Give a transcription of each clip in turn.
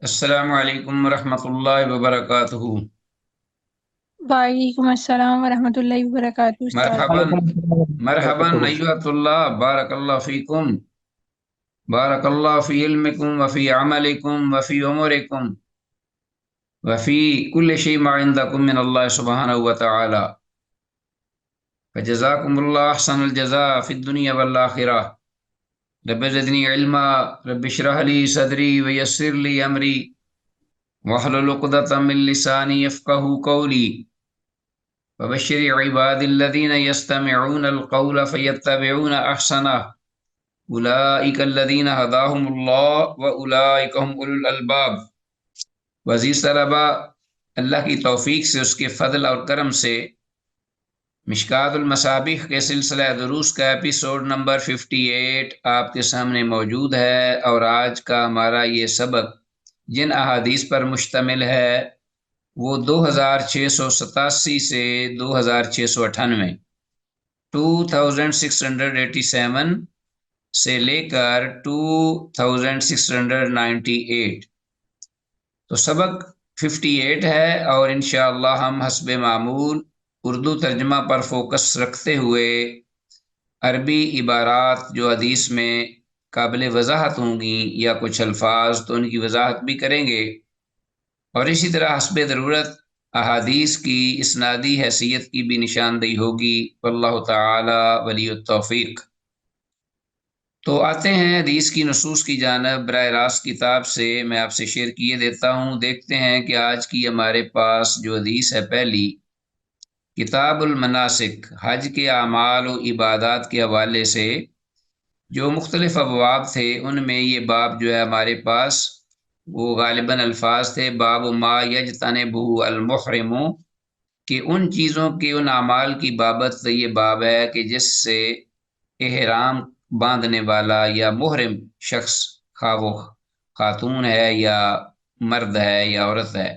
السلام علیکم ورحمۃ اللہ وبرکاتہ۔ وعلیکم السلام ورحمۃ اللہ وبرکاتہ استاد۔ مرحبا وعلیکم السلام ورحمۃ اللہ مرحبا وبرکاتہ۔ ایھا اللہ، بارک اللہ فیکم، بارک اللہ فی علمکم وفی عملکم وفی امورکم وفی کل شیء ما عندکم من اللہ سبحانہ وتعالی، فجزاکم اللہ احسن الجزاء فی الدنیا والآخرہ۔ رب زدنی علما، رب اشرح لی صدری ویسر لی امری واحلل عقدۃ من لسانی یفقهوا قولی، وبشر عباد الذین یستمعون القول فیتبعون احسنہ، اولئک الذین ہداہم اللہ واولئک هم اولو الالباب۔ وزیر طلبہ، اللہ کی توفیق سے، اس کے فضل اور کرم سے مشکوٰۃ المصابیح کے سلسلہ دروس کا ایپیسوڈ نمبر 58 آپ کے سامنے موجود ہے، اور آج کا ہمارا یہ سبق جن احادیث پر مشتمل ہے وہ 2687 سے 2698، 2687 سے لے کر 2698۔ تو سبق 58 ہے، اور انشاءاللہ ہم حسب معمول اردو ترجمہ پر فوکس رکھتے ہوئے عربی عبارات جو حدیث میں قابل وضاحت ہوں گی یا کچھ الفاظ تو ان کی وضاحت بھی کریں گے، اور اسی طرح حسب ضرورت احادیث کی اسنادی حیثیت کی بھی نشاندہی ہوگی، واللہ تعالی ولی التوفیق۔ تو آتے ہیں حدیث کی نصوص کی جانب براہ راست کتاب سے، میں آپ سے شیئر کیے دیتا ہوں۔ دیکھتے ہیں کہ آج کی ہمارے پاس جو حدیث ہے پہلی، کتاب المناسک، حج کے اعمال و عبادات کے حوالے سے جو مختلف ابواب تھے ان میں یہ باب جو ہے ہمارے پاس وہ غالباً الفاظ تھے، باب ما یجتنبہ المحرم، کہ ان چیزوں کے، ان اعمال کی بابت یہ باب ہے کہ جس سے احرام باندھنے والا یا محرم شخص، خواہ وہ خاتون ہے یا مرد ہے یا عورت ہے،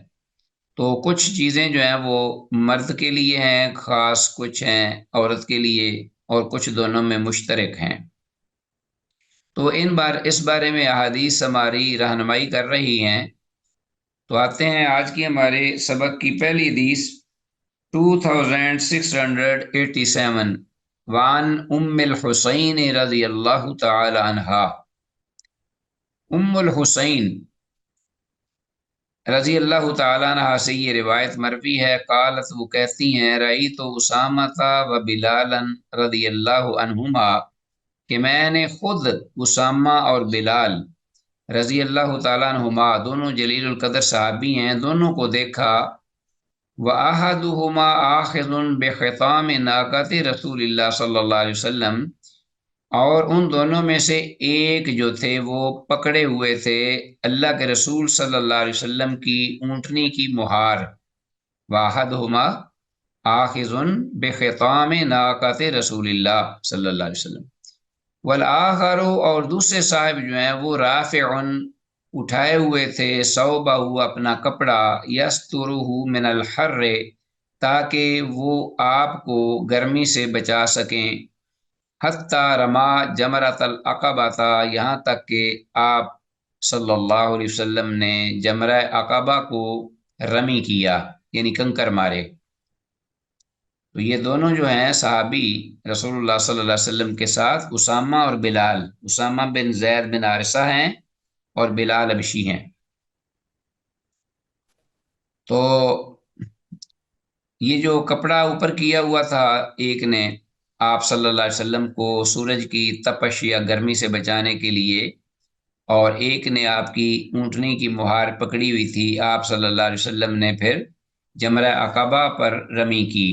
تو کچھ چیزیں جو ہیں وہ مرد کے لیے ہیں خاص، کچھ ہیں عورت کے لیے، اور کچھ دونوں میں مشترک ہیں۔ تو اس بارے میں احادیث ہماری رہنمائی کر رہی ہیں۔ تو آتے ہیں آج کی ہمارے سبق کی پہلی حدیث 2687، وعن ام الحسین رضی اللہ تعالی عنہا۔ ام الحسین رضی اللہ تعالیٰ عنہ سے یہ روایت مروی ہے، قالت، وہ کہتی ہیں، رأیت اسامۃ و بلالا رضی اللہ عنہما، کہ میں نے خود اسامہ اور بلال رضی اللہ تعالیٰ عنہما، دونوں جلیل القدر صحابی ہیں، دونوں کو دیکھا، وَأَحَدُهُمَا آخِذٌ بِخِطَامِ نَاقَةِ رسول اللہ صلی اللہ علیہ وسلم، اور ان دونوں میں سے ایک جو تھے وہ پکڑے ہوئے تھے اللہ کے رسول صلی اللہ علیہ وسلم کی اونٹنی کی مہار، وَأَحَدُهُمَا آخِذٌ بِخِطَامِ نَاقَةِ رسول اللہ صلی اللہ علیہ وسلم، والآخر، اور دوسرے صاحب جو ہیں وہ رافع، اٹھائے ہوئے تھے، ثوبہ، اپنا کپڑا، یسترہ من الحر، تاکہ وہ آپ کو گرمی سے بچا سکیں، حتی رما جمرۃ العقبہ، یہاں تک کہ آپ صلی اللہ علیہ وسلم نے جمرہ عقبہ کو رمی کیا، یعنی کنکر مارے۔ تو یہ دونوں جو ہیں صحابی رسول اللہ صلی اللہ علیہ وسلم کے ساتھ، اسامہ اور بلال، اسامہ بن زید بن حارثہ ہیں اور بلال حبشی ہیں۔ تو یہ جو کپڑا اوپر کیا ہوا تھا ایک نے آپ صلی اللہ علیہ وسلم کو سورج کی تپش یا گرمی سے بچانے کے لیے، اور ایک نے آپ کی اونٹنی کی مہار پکڑی ہوئی تھی، آپ صلی اللہ علیہ وسلم نے پھر جمرہ عقبہ پر رمی کی۔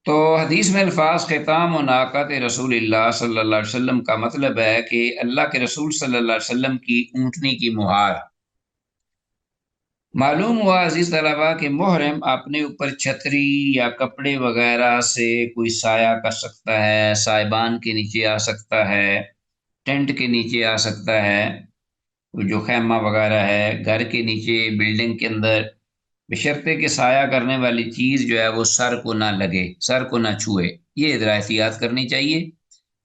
تو حدیث میں الفاظ ختام و ناقۃ رسول اللہ صلی اللہ علیہ وسلم کا مطلب ہے کہ اللہ کے رسول صلی اللہ علیہ وسلم کی اونٹنی کی مہار۔ معلوم ہوا عزیز طلبہ کہ محرم اپنے اوپر چھتری یا کپڑے وغیرہ سے کوئی سایہ کر سکتا ہے، سائبان کے نیچے آ سکتا ہے، ٹینٹ کے نیچے آ سکتا ہے، جو خیمہ وغیرہ ہے گھر کے نیچے، بلڈنگ کے اندر، بشرطے کہ سایہ کرنے والی چیز جو ہے وہ سر کو نہ لگے، سر کو نہ چھوئے، یہ احتیاط کرنی چاہیے،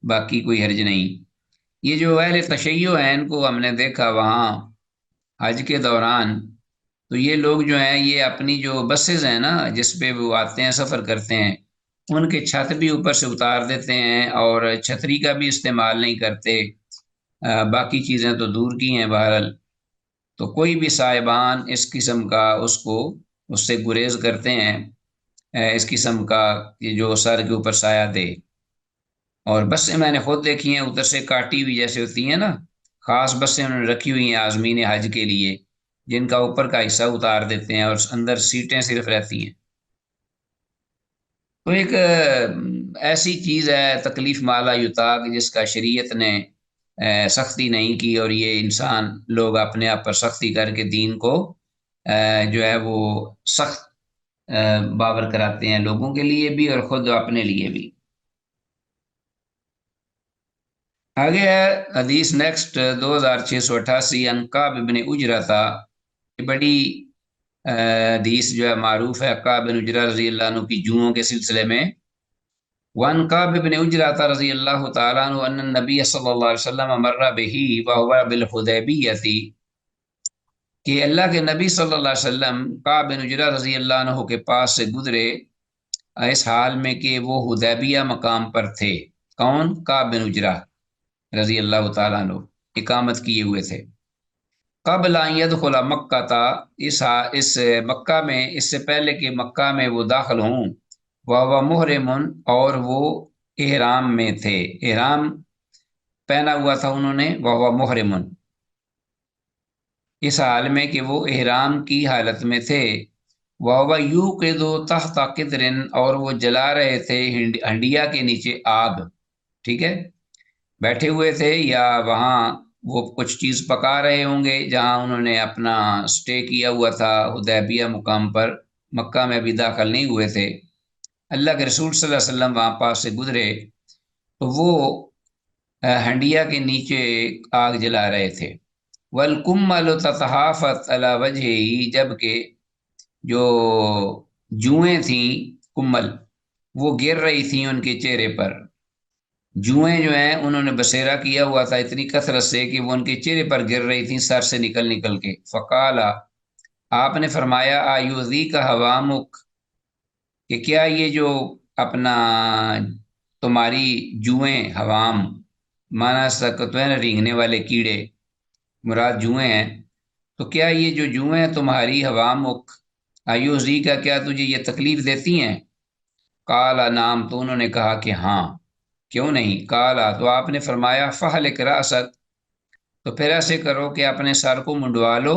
باقی کوئی حرج نہیں۔ یہ جو اہل تشیع ہیں ان کو ہم نے دیکھا وہاں حج کے دوران تو یہ لوگ جو ہیں یہ اپنی جو بسز ہیں نا جس پہ وہ آتے ہیں سفر کرتے ہیں ان کے چھت بھی اوپر سے اتار دیتے ہیں اور چھتری کا بھی استعمال نہیں کرتے، باقی چیزیں تو دور کی ہیں بہرحال۔ تو کوئی بھی صاحبان اس قسم کا اس سے گریز کرتے ہیں، اس قسم کا کہ جو سر کے اوپر سایہ دے۔ اور بسیں میں نے خود دیکھی ہیں ادھر سے کاٹی ہوئی جیسے ہوتی ہیں نا، خاص بسیں انہوں نے رکھی ہوئی ہیں عازمین حج کے لیے، جن کا اوپر کا حصہ اتار دیتے ہیں اور اندر سیٹیں صرف رہتی ہیں۔ تو ایک ایسی چیز ہے تکلیف مالا یطاق جس کا شریعت نے سختی نہیں کی، اور یہ انسان لوگ اپنے آپ پر سختی کر کے دین کو جو ہے وہ سخت باور کراتے ہیں، لوگوں کے لیے بھی اور خود اپنے لیے بھی۔ آگے ہے حدیث نیکسٹ 2688 عن کعب بن اجرہ تھا۔ یہ بڑی حدیث جو ہے معروف ہے کعب بن اجرہ رضی اللہ عنہ کی جوؤں کے سلسلے میں۔ وان کعب بن اجرہ رضی اللہ تعالیٰ عنہ ان النبی صلی اللہ علیہ وسلم مر بہ وهو بالحدیبیہ، کہ اللہ کے نبی صلی اللہ علیہ وسلم کعب بن اجرہ رضی اللہ عنہ کے پاس سے گزرے اس حال میں کہ وہ حدیبیہ مقام پر تھے۔ کون؟ کعب بن اجرہ رضی اللہ تعالیٰ عنہ اقامت کیے ہوئے تھے۔ قبل ان يدخل مکہ تھا، اس مکہ میں، اس سے پہلے کہ مکہ میں وہ داخل ہوں، وہ محرم، اور وہ احرام میں تھے، احرام پہنا ہوا تھا انہوں نے، وہ محرم، اس حال میں کہ وہ احرام کی حالت میں تھے، وہ یوقد تحت قدر، اور وہ جلا رہے تھے ہنڈیا کے نیچے آگ، ٹھیک ہے، بیٹھے ہوئے تھے یا وہاں وہ کچھ چیز پکا رہے ہوں گے جہاں انہوں نے اپنا سٹے کیا ہوا تھا حدیبیہ مقام پر، مکہ میں ابھی داخل نہیں ہوئے تھے۔ اللہ کے رسول صلی اللہ علیہ وسلم وہاں پاس سے گزرے تو وہ ہنڈیا کے نیچے آگ جلا رہے تھے۔ والکمل تتحافت علی وجہہ، جبکہ جو جوئیں تھیں، کمل، وہ گر رہی تھیں ان کے چہرے پر۔ جوئیں جو ہیں انہوں نے بسیرا کیا ہوا تھا اتنی کثرت سے کہ وہ ان کے چہرے پر گر رہی تھیں سر سے نکل نکل کے۔ فقال، آپ نے فرمایا، آیوذی کا حوامک، کہ کیا یہ جو اپنا تمہاری جوئیں، حوام مانا سکتے ہیں رینگنے والے کیڑے، مراد جوئیں ہیں، تو کیا یہ جو جوئیں تمہاری حوامک، آیوذی کا، کیا تجھے یہ تکلیف دیتی ہیں؟ قال نعم، تو انہوں نے کہا کہ ہاں، کیوں نہیں؟ کالا، تو آپ نے فرمایا، فہلک رأسک، تو پھر ایسے کرو کہ اپنے سر کو منڈوا لو،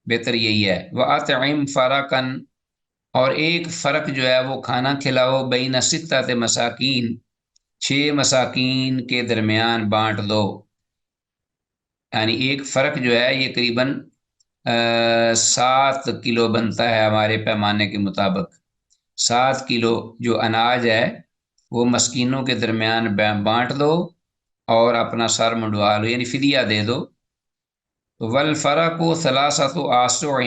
بہتر یہی ہے۔ وَأَطْعِمْ فَرَقًا، اور ایک فرق جو ہے وہ کھانا کھلاؤ، بین ستۃ مساکین، 6 مساکین کے درمیان بانٹ دو، یعنی ایک فرق جو ہے یہ قریباً 7 کلو بنتا ہے ہمارے پیمانے کے مطابق۔ 7 کلو جو اناج ہے وہ مسکینوں کے درمیان بانٹ دو اور اپنا سر منڈوا لو، یعنی فدیہ دے دو۔ تو والفرق ثلاثۃ آسع،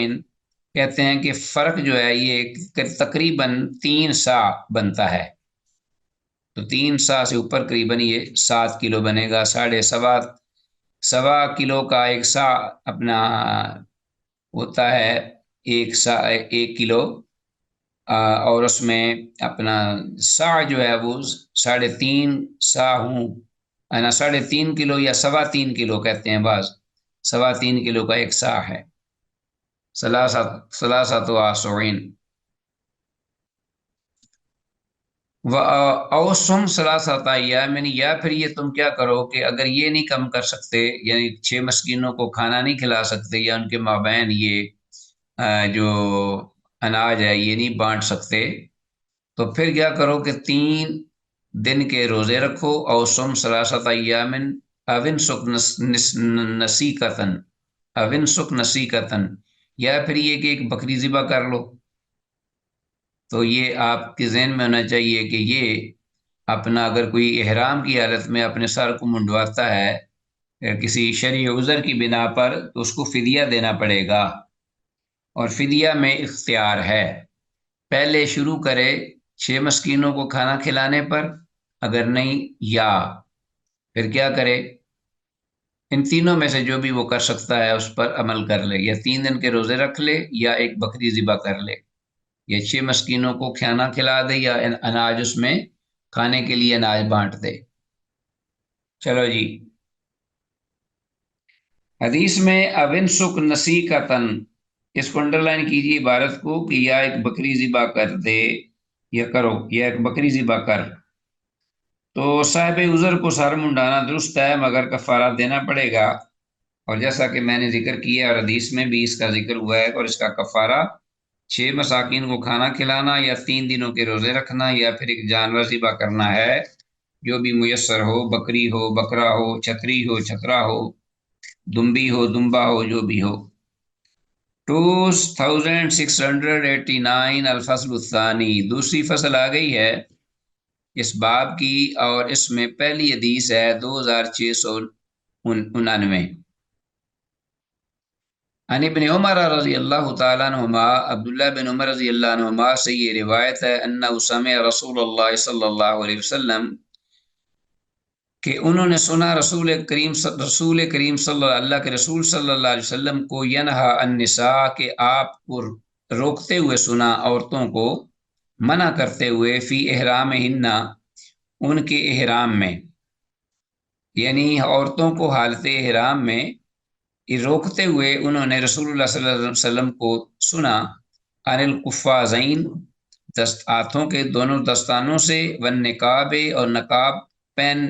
کہتے ہیں کہ فرق جو ہے یہ تقریباً 3 سا بنتا ہے، تو 3 سا سے اوپر قریباً یہ 7 کلو بنے گا، سوا کلو کا 1 سا اپنا ہوتا ہے، 1 سا 1 کلو، اور اس میں اپنا سا جو ہے وہ 3.5 سا ہوں، 3.5 کلو یا 3.25 کلو کہتے ہیں بعض، 3.25 کلو کا 1 سا ہے، ثلاثۃ آسعین۔ اوسم ثلاثۃ ایام، یا پھر یہ تم کیا کرو کہ اگر یہ نہیں کم کر سکتے، یعنی 6 مسکینوں کو کھانا نہیں کھلا سکتے یا ان کے مابین یہ جو اناج ہے یہ نہیں بانٹ سکتے، تو پھر کیا کرو کہ 3 دن کے روزے رکھو، اوسم ثلاثۃ ایام اوین سک نسیکتن، اوین سک نسیکتن، یا پھر یہ کہ ایک بکری ذبح کر لو۔ تو یہ آپ کے ذہن میں ہونا چاہیے کہ یہ اپنا اگر کوئی احرام کی حالت میں اپنے سر کو منڈواتا ہے کسی شرعی عذر کی بنا پر، تو اس کو فدیہ دینا پڑے گا، اور فدیہ میں اختیار ہے، پہلے شروع کرے 6 مسکینوں کو کھانا کھلانے پر، اگر نہیں، یا پھر کیا کرے ان تینوں میں سے جو بھی وہ کر سکتا ہے اس پر عمل کر لے، یا 3 دن کے روزے رکھ لے، یا ایک بکری ذبح کر لے، یا 6 مسکینوں کو کھانا کھلا دے، یا اناج اس میں کھانے کے لیے اناج بانٹ دے۔ چلو جی، حدیث میں اون سک نسی کا تن، اس کو انڈر لائن کیجیے عبارت کو کہ یا ایک بکری ذبح کر دے، یا کرو، یا ایک بکری ذبح کر۔ تو صاحب عذر کو سر منڈانا درست ہے، مگر کفارہ دینا پڑے گا، اور جیسا کہ میں نے ذکر کیا اور حدیث میں بھی اس کا ذکر ہوا ہے، اور اس کا کفارہ 6 مساکین کو کھانا کھلانا، یا 3 دنوں کے روزے رکھنا، یا پھر ایک جانور ذبح کرنا ہے جو بھی میسر ہو، بکری ہو، بکرا ہو، چھتری ہو، چھترا ہو، دمبی ہو، دمبا ہو، جو بھی ہو۔ 2689 الفصل الثانی، دوسری فصل آ گئی ہے اس باب کی، اور اس میں پہلی حدیث ہے 2699۔ عن ابن عمر رضی اللہ تعالیٰ عنہما، عبداللہ بن عمر رضی اللہ عنہما سے یہ روایت ہے، انہ سمع رسول اللہ صلی اللہ علیہ وسلم، کہ انہوں نے سنا رسول کریم اللہ کے رسول صلی اللہ علیہ وسلم کو ینہا النساء، کہ آپ کو روکتے ہوئے سنا عورتوں کو، منع کرتے ہوئے، فی احرام ہننا، ان کے احرام میں، یعنی عورتوں کو حالت احرام میں روکتے ہوئے انہوں نے رسول اللہ صلی اللہ علیہ وسلم کو سنا، عن القفازین، ہاتھوں کے دونوں دستانوں سے، والنقاب، اور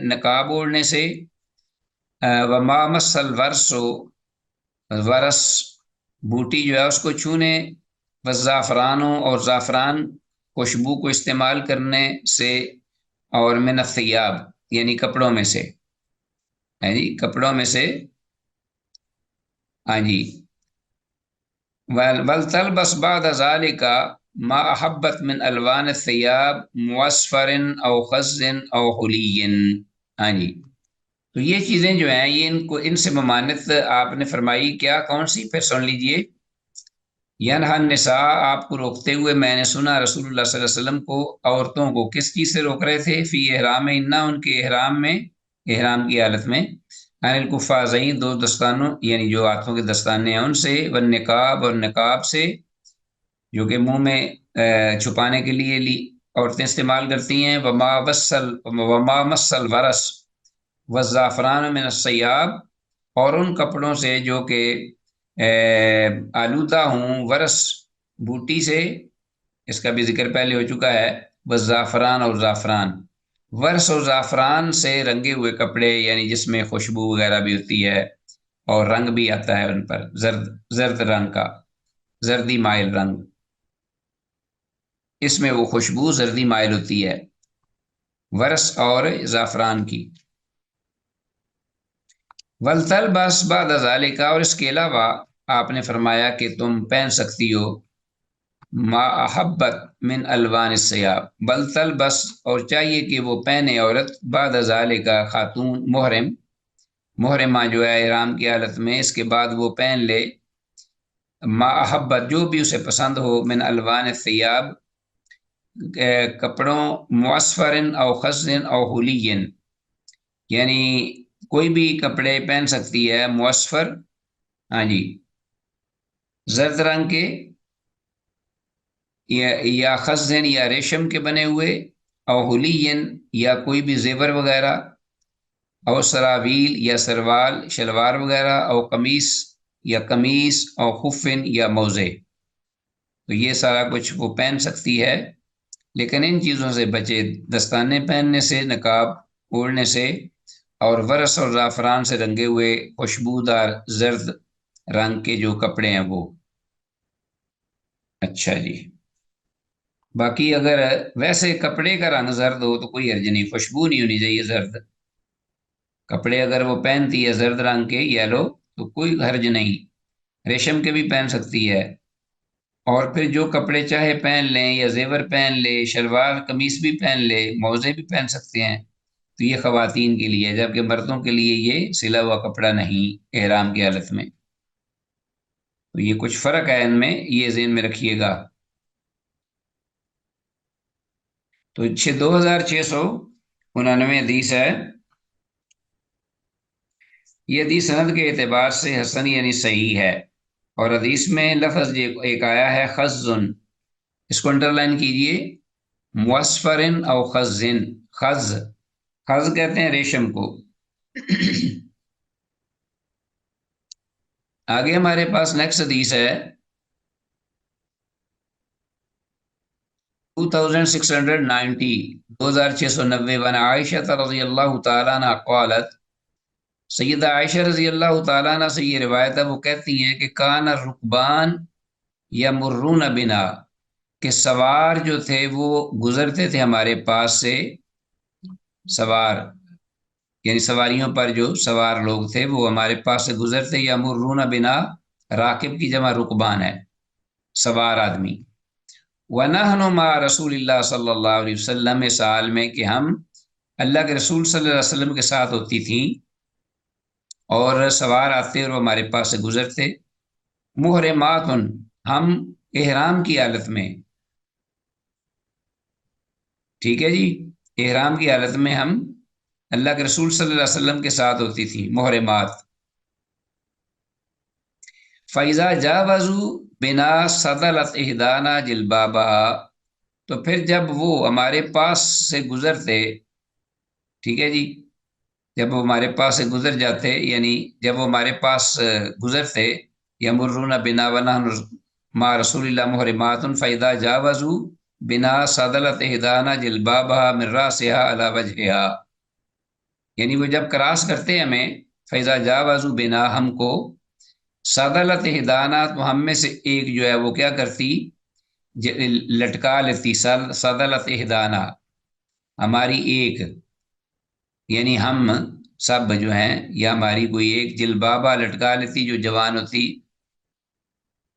نقاب اوڑھنے سے، وما مس الورس، ورس بوٹی جو ہے اس کو چھونے، والزعفران، اور زعفران خوشبو کو استعمال کرنے سے، اور من الثیاب، یعنی کپڑوں میں سے، ہے جی، کپڑوں میں سے، ہاں جی، ولتلبس بعد ذلك ما احبت من الوان الثياب معصفر او خز او حلی، ہاں جی۔ تو یہ چیزیں جو ہیں یہ ان سے ممانعت آپ نے فرمائی، کیا کون سی؟ پھر سن لیجئے، ینہا النساء، آپ کو روکتے ہوئے میں نے سنا رسول اللہ صلی اللہ علیہ وسلم کو، عورتوں کو کس چیز سے روک رہے تھے؟ فی احرام انا، ان کے احرام میں، احرام کی حالت میں، عن القفازین، دو دستانوں، یعنی جو ہاتھوں کے دستانے ہیں ان سے، والنقاب، اور نقاب سے، جو کہ منہ میں چھپانے کے لیے عورتیں استعمال کرتی ہیں، وما مسل ورس، والزعفران من الثیاب، اور ان کپڑوں سے جو کہ آلودہ ہوں، ورس بوٹی سے، اس کا بھی ذکر پہلے ہو چکا ہے، والزعفران، اور زعفران، ورس اور زعفران سے رنگے ہوئے کپڑے، یعنی جس میں خوشبو وغیرہ بھی ہوتی ہے اور رنگ بھی آتا ہے ان پر، زرد رنگ کا، زردی مائل رنگ، اس میں وہ خوشبو زردی مائل ہوتی ہے، ورس اور زعفران کی۔ ولتلبس بعد ذالک، اور اس کے علاوہ آپ نے فرمایا کہ تم پہن سکتی ہو، ما احبت من الوان الثیاب، ولتلبس، اور چاہیے کہ وہ پہنے عورت، بعد ذالک، خاتون محرمہ جو ہے احرام کی حالت میں، اس کے بعد وہ پہن لے، ما احبت، جو بھی اسے پسند ہو، من الوان الثیاب، کپڑوں، معصفر او خز او حلی، یعنی کوئی بھی کپڑے پہن سکتی ہے، معصفر، ہاں جی، زرد رنگ کے، یا خزن، یا ریشم کے بنے ہوئے، او حلی، یا کوئی بھی زیور وغیرہ، او سراویل، یا سروال شلوار وغیرہ، او قمیص، یا قمیص، او خفن، یا موزے، تو یہ سارا کچھ وہ پہن سکتی ہے، لیکن ان چیزوں سے بچے، دستانے پہننے سے، نقاب اوڑھنے سے، اور ورس اور زعفران سے رنگے ہوئے خوشبودار زرد رنگ کے جو کپڑے ہیں وہ۔ اچھا جی، باقی اگر ویسے کپڑے کا رنگ زرد ہو تو کوئی حرج نہیں، خوشبو نہیں ہونی چاہیے زرد، کپڑے اگر وہ پہنتی ہے زرد رنگ کے، یلو، تو کوئی حرج نہیں، ریشم کے بھی پہن سکتی ہے، اور پھر جو کپڑے چاہے پہن لیں، یا زیور پہن لے، شلوار قمیص بھی پہن لے، موزے بھی پہن سکتے ہیں، تو یہ خواتین کے لیے، جبکہ مردوں کے لیے یہ سلا ہوا کپڑا نہیں احرام کی حالت میں، تو یہ کچھ فرق ہے ان میں، یہ ذہن میں رکھیے گا۔ تو 2699 حدیث ہے، یہ حدیث سند کے اعتبار سے حسن یعنی صحیح ہے، اور حدیث میں لفظ ایک آیا ہے خزن، اس کو انڈر لائن کیجئے، موسفرن او خزن، خز، خز کہتے ہیں ریشم کو۔ آگے ہمارے پاس نیکسٹ حدیث ہے 2690، 2690، وعن عائشہ رضی اللہ تعالیٰ عنہ قالت، سیدہ عائشہ رضی اللہ تعالیٰ عنہ سے یہ روایت ہے، وہ کہتی ہیں کہ کان الرکبان یمرون بنا، کہ سوار جو تھے وہ گزرتے تھے ہمارے پاس سے، سوار یعنی سواریوں پر جو سوار لوگ تھے وہ ہمارے پاس سے گزرتے، یمرون بنا، راکب کی جمع رکبان ہے، سوار آدمی، وَنَحْنُ مَعَ رسول اللہ صلی اللہ علیہ وسلم، اس حال میں کہ ہم اللہ کے رسول صلی اللہ علیہ وسلم کے ساتھ ہوتی تھیں، اور سوار آتے اور وہ ہمارے پاس سے گزرتے، محرمات، ہم احرام کی حالت میں، ٹھیک ہے جی، احرام کی حالت میں ہم اللہ کے رسول صلی اللہ علیہ وسلم کے ساتھ ہوتی تھی، محرمات۔ فَإِذَا جَاوَزُوا بِنَا سَدَلَتْ إِحْدَانَا جِلْبَابَهَا، تو پھر جب وہ ہمارے پاس سے گزرتے، ٹھیک ہے جی، جب وہ ہمارے پاس سے گزر جاتے، یعنی جب وہ ہمارے پاس گزرتے، یمرون بنا ونحن مع رسول اللہ محرمات، فإذا جاوزوا بنا سدلت احدانا جلبابها من راسها على وجهها، یعنی وہ جب کراس کرتے ہمیں، فإذا جاوزوا بنا، ہم کو، سدلت احدانا، تو ہم میں سے ایک جو ہے وہ کیا کرتی، لٹکا لیتی، سدلت احدانا، ہماری ایک، یعنی ہم سب جو ہیں، یا ہماری کوئی ایک جلبابہ لٹکا لیتی، جو جوان ہوتی،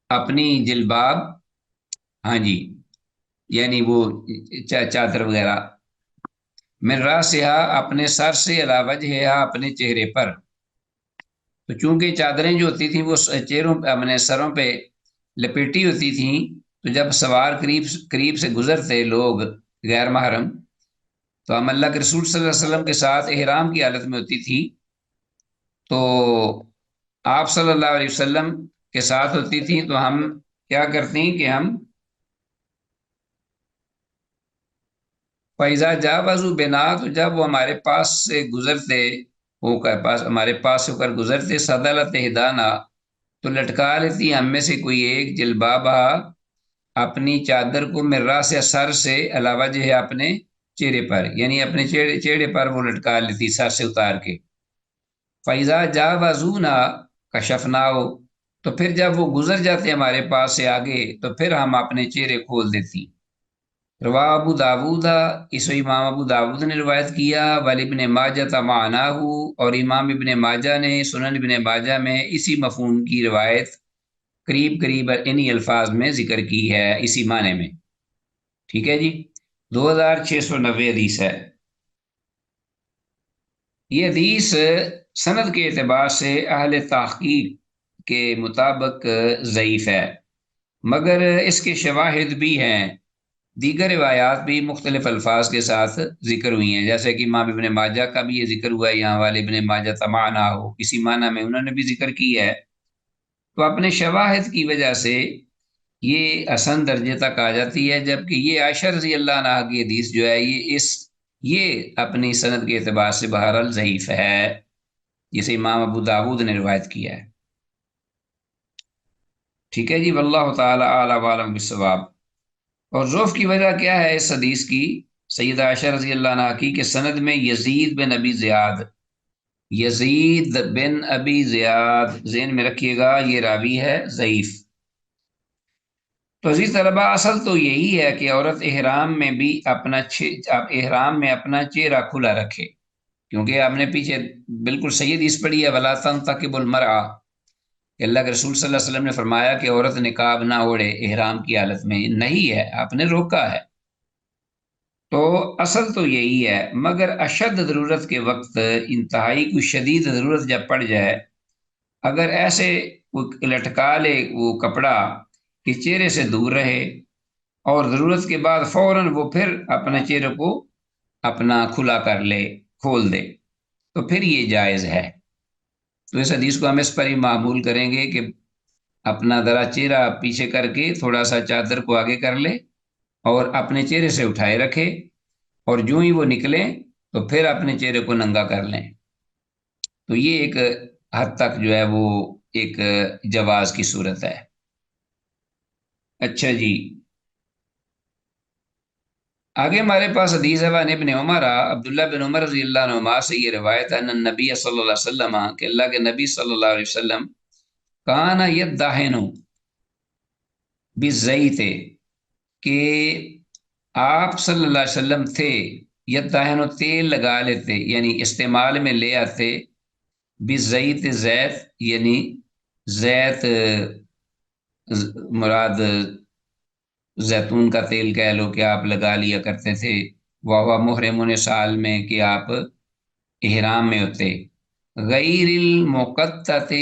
اپنی جلباب، ہاں جی، یعنی وہ چادر وغیرہ، من راسها، اپنے سر سے، علی وجہہا، اپنے چہرے پر، تو چونکہ چادریں جو ہوتی تھیں وہ چہروں اپنے سروں پہ لپیٹی ہوتی تھیں، تو جب سوار قریب سے گزرتے لوگ غیر محرم، تو ہم اللہ کے رسول صلی اللہ علیہ وسلم کے ساتھ احرام کی حالت میں ہوتی تھی، تو آپ صلی اللہ علیہ وسلم کے ساتھ ہوتی تھی، تو ہم کیا کرتے ہیں کہ ہم فیضا جا بازو بنا، تو جب وہ ہمارے پاس سے گزرتے، ہو کر پاس ہمارے پاس ہو کر گزرتے، سدلت ہدانہ، تو لٹکا لیتی ہم میں سے کوئی ایک جلبابہ، اپنی چادر کو، مرا سے، سر سے، علاوہ جو ہے اپنے چہرے پر، یعنی اپنے چہرے پر وہ لٹکا لیتی سر سے اتار کے، فیضا جا وضونا کشفنا ہو، تو پھر جب وہ گزر جاتے ہمارے پاس سے آگے، تو پھر ہم اپنے چہرے کھول دیتی۔ روا ابو داود، اس امام ابو داود نے روایت کیا، ولی ابن ماجہ معناہ، اور امام ابن ماجہ نے سنن ابن ماجہ میں اسی مفہوم کی روایت قریب انہی الفاظ میں ذکر کی ہے، اسی معنی میں، ٹھیک ہے جی، 2690 حدیث ہے۔ یہ حدیث سند کے اعتبار سے اہل تحقیق کے مطابق ضعیف ہے، مگر اس کے شواہد بھی ہیں، دیگر روایات بھی مختلف الفاظ کے ساتھ ذکر ہوئی ہیں، جیسے کہ امام ابن ماجہ کا بھی یہ ذکر ہوا ہے، یہاں والے ابن ماجہ تمانا ہو، اسی معنی میں انہوں نے بھی ذکر کی ہے، تو اپنے شواہد کی وجہ سے یہ حسن درجے تک آ جاتی ہے، جبکہ یہ عائشہ رضی اللہ عنہا کی حدیث جو ہے یہ اپنی سند کے اعتبار سے بہرحال ضعیف ہے، جسے امام ابو داود نے روایت کیا ہے، ٹھیک ہے جی، واللہ تعالی اعلی وعلم بالصواب۔ اور ضعف کی وجہ کیا ہے اس حدیث کی، سیدہ عائشہ رضی اللہ عنہ کی، کہ سند میں یزید بن ابی زیاد، یزید بن ابی زیاد، ذہن میں رکھیے گا یہ راوی ہے ضعیف۔ تو عزیز طلبہ، اصل تو یہی ہے کہ عورت احرام میں بھی اپنا چہرہ کھلا رکھے، کیونکہ آپ نے پیچھے بالکل صحیح حدیث پڑھی ہے، وَلَا تَنْتَقِبُ الْمَرْأَةُ، کہ اللہ کے رسول صلی اللہ علیہ وسلم نے فرمایا کہ عورت نقاب نہ اوڑھے احرام کی حالت میں، نہیں ہے، آپ نے روکا ہے، تو اصل تو یہی ہے، مگر اشد ضرورت کے وقت، انتہائی کوئی شدید ضرورت جب پڑ جائے، اگر ایسے لٹکا لے وہ کپڑا کہ چہرے سے دور رہے، اور ضرورت کے بعد فوراً وہ پھر اپنے چہرے کو اپنا کھلا کر لے، کھول دے، تو پھر یہ جائز ہے، تو اس حدیث کو ہم اس پر ہی معمول کریں گے کہ اپنا ذرا چہرہ پیچھے کر کے تھوڑا سا چادر کو آگے کر لے اور اپنے چہرے سے اٹھائے رکھے، اور جو ہی وہ نکلیں تو پھر اپنے چہرے کو ننگا کر لیں۔ تو یہ ایک حد تک جو ہے وہ ایک جواز کی صورت ہے۔ اچھا جی، آگے ہمارے پاس حدیث ہے وان ابن عمر، عبداللہ بن عمر رضی اللہ عنہما سے یہ روایت ہے، ان نبی صلی اللہ علیہ وسلم، کہ اللہ کے نبی صلی اللہ علیہ وسلم کان یدہن بالزیت، کہ آپ صلی اللہ علیہ وسلم تھے یدہن تیل لگا لیتے، یعنی استعمال میں لے آتے، بالزیت زیت، یعنی زیت مراد زیتون کا تیل کہہ لو کہ آپ لگا لیا کرتے تھے، واہ محرم سال میں کہ آپ احرام میں ہوتے، غیر المقطت،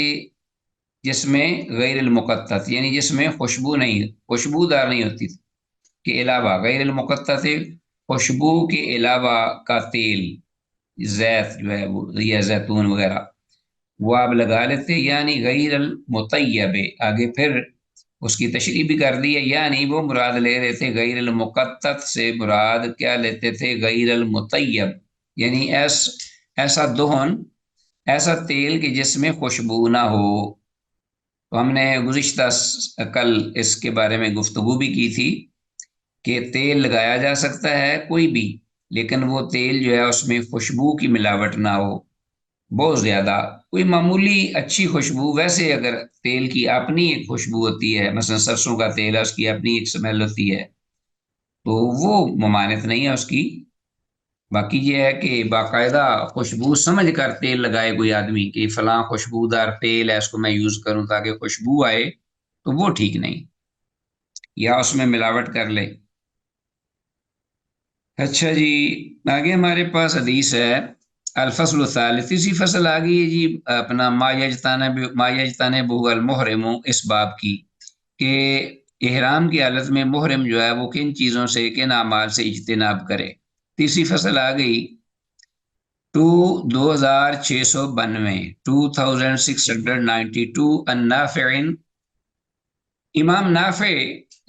جس میں غیر المقطت یعنی جس میں خوشبو نہیں، خوشبودار نہیں ہوتی تھی، کے علاوہ غیر المقطت، خوشبو کے علاوہ کا تیل، زیت جو ہے وہ یا زیتون وغیرہ وہ آپ لگا لیتے، یعنی غیر المطیب، آگے پھر اس کی تشریح بھی کر دی ہے، یعنی وہ مراد لے رہے تھے غیر المقطت سے مراد کیا لیتے تھے؟ غیر المطیب، یعنی ایسا دہن، ایسا تیل کہ جس میں خوشبو نہ ہو۔ تو ہم نے گزشتہ کل اس کے بارے میں گفتگو بھی کی تھی کہ تیل لگایا جا سکتا ہے کوئی بھی، لیکن وہ تیل جو ہے اس میں خوشبو کی ملاوٹ نہ ہو بہت زیادہ، کوئی معمولی اچھی خوشبو، ویسے اگر تیل کی اپنی ایک خوشبو ہوتی ہے، مثلا سرسوں کا تیل ہے اس کی اپنی ایک سمیل ہوتی ہے، تو وہ ممانعت نہیں ہے اس کی۔ باقی یہ ہے کہ باقاعدہ خوشبو سمجھ کر تیل لگائے کوئی آدمی کہ فلاں خوشبودار تیل ہے اس کو میں یوز کروں تاکہ خوشبو آئے، تو وہ ٹھیک نہیں، یا اس میں ملاوٹ کر لے۔ اچھا جی، آگے ہمارے پاس حدیث ہے الفصل الثالث، تیسری فصل آ گئی ہے جی، اپنا ما یجتنب المحرم، اس باب کی کہ احرام کی حالت میں محرم جو ہے وہ کن چیزوں سے، کن اعمال سے اجتناب کرے۔ تیسری فصل آ گئی 2692، 2692، النافع، امام نافع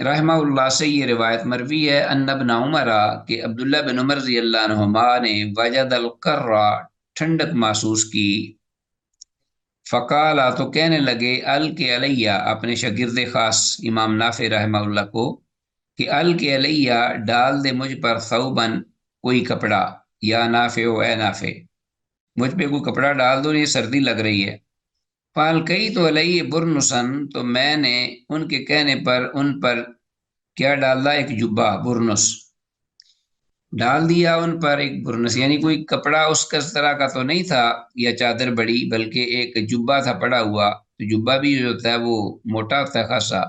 رحمہ اللہ سے یہ روایت مروی ہے، ان ابن عمر، کہ عبداللہ بن عمر رضی اللہ عنہما نے وجد القرہ، ٹھنڈک محسوس کی، فقالا، تو کہنے لگے، القی علیہ، اپنے شاگرد خاص امام نافع رحمہ اللہ کو، کہ القی علیہ، ڈال دے مجھ پر، ثوبن، کوئی کپڑا، یا نافع و اے نافع، مجھ پہ کوئی کپڑا ڈال دو، یہ سردی لگ رہی ہے۔ فالکئی تو علیہ برنسن، تو میں نے ان کے کہنے پر ان پر کیا ڈال دا، ایک جبہ، برنس ڈال دیا ان پر، ایک برنس یعنی کوئی کپڑا اس کا طرح کا تو نہیں تھا یا چادر بڑی، بلکہ ایک جبہ تھا پڑا ہوا، تو جبہ بھی جو ہوتا ہے وہ موٹا ہوتا ہے خاصا،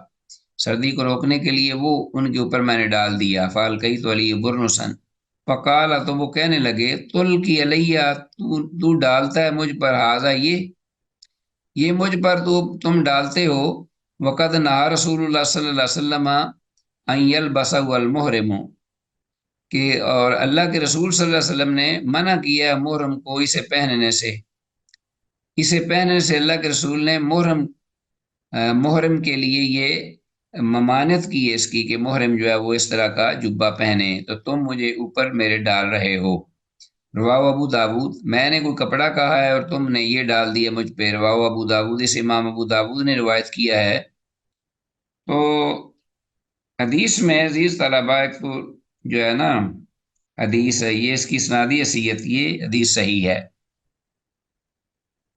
سردی کو روکنے کے لیے وہ ان کے اوپر میں نے ڈال دیا، فالکئی تو علیہ برنسن، فقالا، تو وہ کہنے لگے، تل کی علیہ، تو ڈالتا ہے مجھ پر، ہاضا، یہ مجھ پر تو تم ڈالتے ہو، وقد نہا رسول اللہ صلی اللہ علیہ وسلم ان یلبس المحرم، کہ اور اللہ کے رسول صلی اللہ علیہ وسلم نے منع کیا ہے محرم کو اسے پہننے سے، اسے پہننے سے اللہ کے رسول نے محرم کے لیے یہ ممانعت کی ہے اس کی، کہ محرم جو ہے وہ اس طرح کا جبہ پہنے، تو تم مجھے اوپر میرے ڈال رہے ہو۔ رواہ ابو داود، میں نے کوئی کپڑا کہا ہے اور تم نے یہ ڈال دیا مجھ پہ، رواہ ابو داود، اس امام ابو داود نے روایت کیا ہے۔ تو حدیث میں عزیز طلباء کو جو ہے نا، حدیث ہے یہ، اس کی اسنادی حیثیت یہ حدیث صحیح ہے،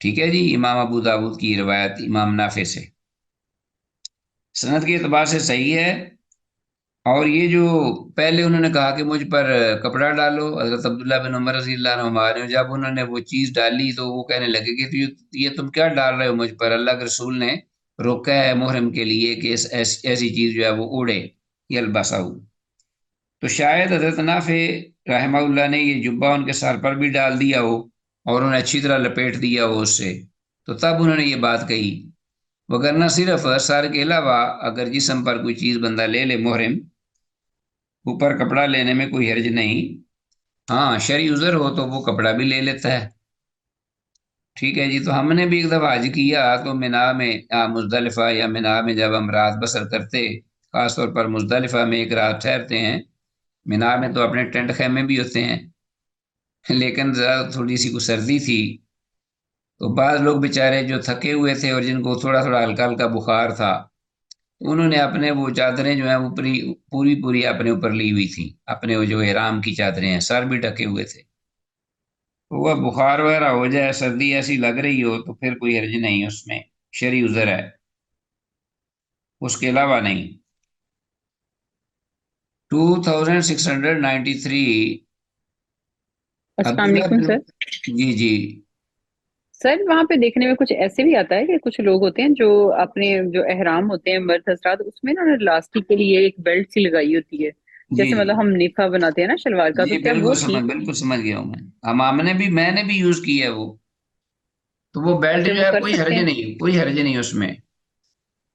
ٹھیک ہے جی، امام ابو داود کی روایت امام نافع سے سند کے اعتبار سے صحیح ہے۔ اور یہ جو پہلے انہوں نے کہا کہ مجھ پر کپڑا ڈالو، حضرت عبداللہ بن عمر رضی اللہ عنہ نے جب انہوں نے وہ چیز ڈالی تو وہ کہنے لگے کہ یہ تم کیا ڈال رہے ہو مجھ پر، اللہ کے رسول نے روکا ہے محرم کے لیے کہ ایسی چیز جو ہے وہ اڑے، یلبساؤ۔ تو شاید حضرت نافع رحمہ اللہ نے یہ جبہ ان کے سر پر بھی ڈال دیا ہو اور انہیں اچھی طرح لپیٹ دیا ہو اس سے، تو تب انہوں نے یہ بات کہی، وگرنہ صرف سر کے علاوہ اگر جسم پر کوئی چیز بندہ لے لے محرم، اوپر کپڑا لینے میں کوئی حرج نہیں، ہاں شرعی عذر ہو تو وہ کپڑا بھی لے لیتا ہے، ٹھیک ہے جی، تو ہم نے بھی ایک دفعہ حج کیا تو مینا میں مزدلفہ یا مینا میں جب ہم رات بسر کرتے، خاص طور پر مزدلفہ میں ایک رات ٹھہرتے ہیں، مینا میں تو اپنے ٹینٹ خیمے بھی ہوتے ہیں، لیکن زیادہ تھوڑی سی کو سردی تھی تو بعض لوگ بیچارے جو تھکے ہوئے تھے اور جن کو تھوڑا تھوڑا ہلکا ہلکا بخار تھا، انہوں نے اپنے وہ چادریں جو ہیں وہ پوری پوری اپنے اوپر لی ہوئی تھی، اپنے وہ جو احرام کی چادریں ہیں، سر بھی ڈھکے ہوئے تھے۔ تو وہ بخار وغیرہ ہو جائے، سردی ایسی لگ رہی ہو تو پھر کوئی حرج نہیں، اس میں شرعی عذر ہے، اس کے علاوہ نہیں۔ 2693 السلام عبداللہ علیکم بن، سر۔ جی جی سر وہاں پہ دیکھنے میں کچھ ایسے بھی آتا ہے کہ کچھ لوگ ہوتے ہیں جو اپنے جو احرام ہوتے ہیں مرد حضرات، اس میں نا لاسٹک کے لیے ایک بیلٹ سی لگائی ہوتی ہے، جی جیسے جی مطلب ہم نفا بناتے ہیں نا شلوار کا، جی، تو کیا وہ ٹھیک؟ بالکل سمجھ گیا ہوں میں، میں نے بھی یوز کی ہے وہ، تو وہ بیلٹ اچھا جو وہ ہے کر کوئی سکتے حرج ہیں؟ نہیں، کوئی حرج نہیں اس میں،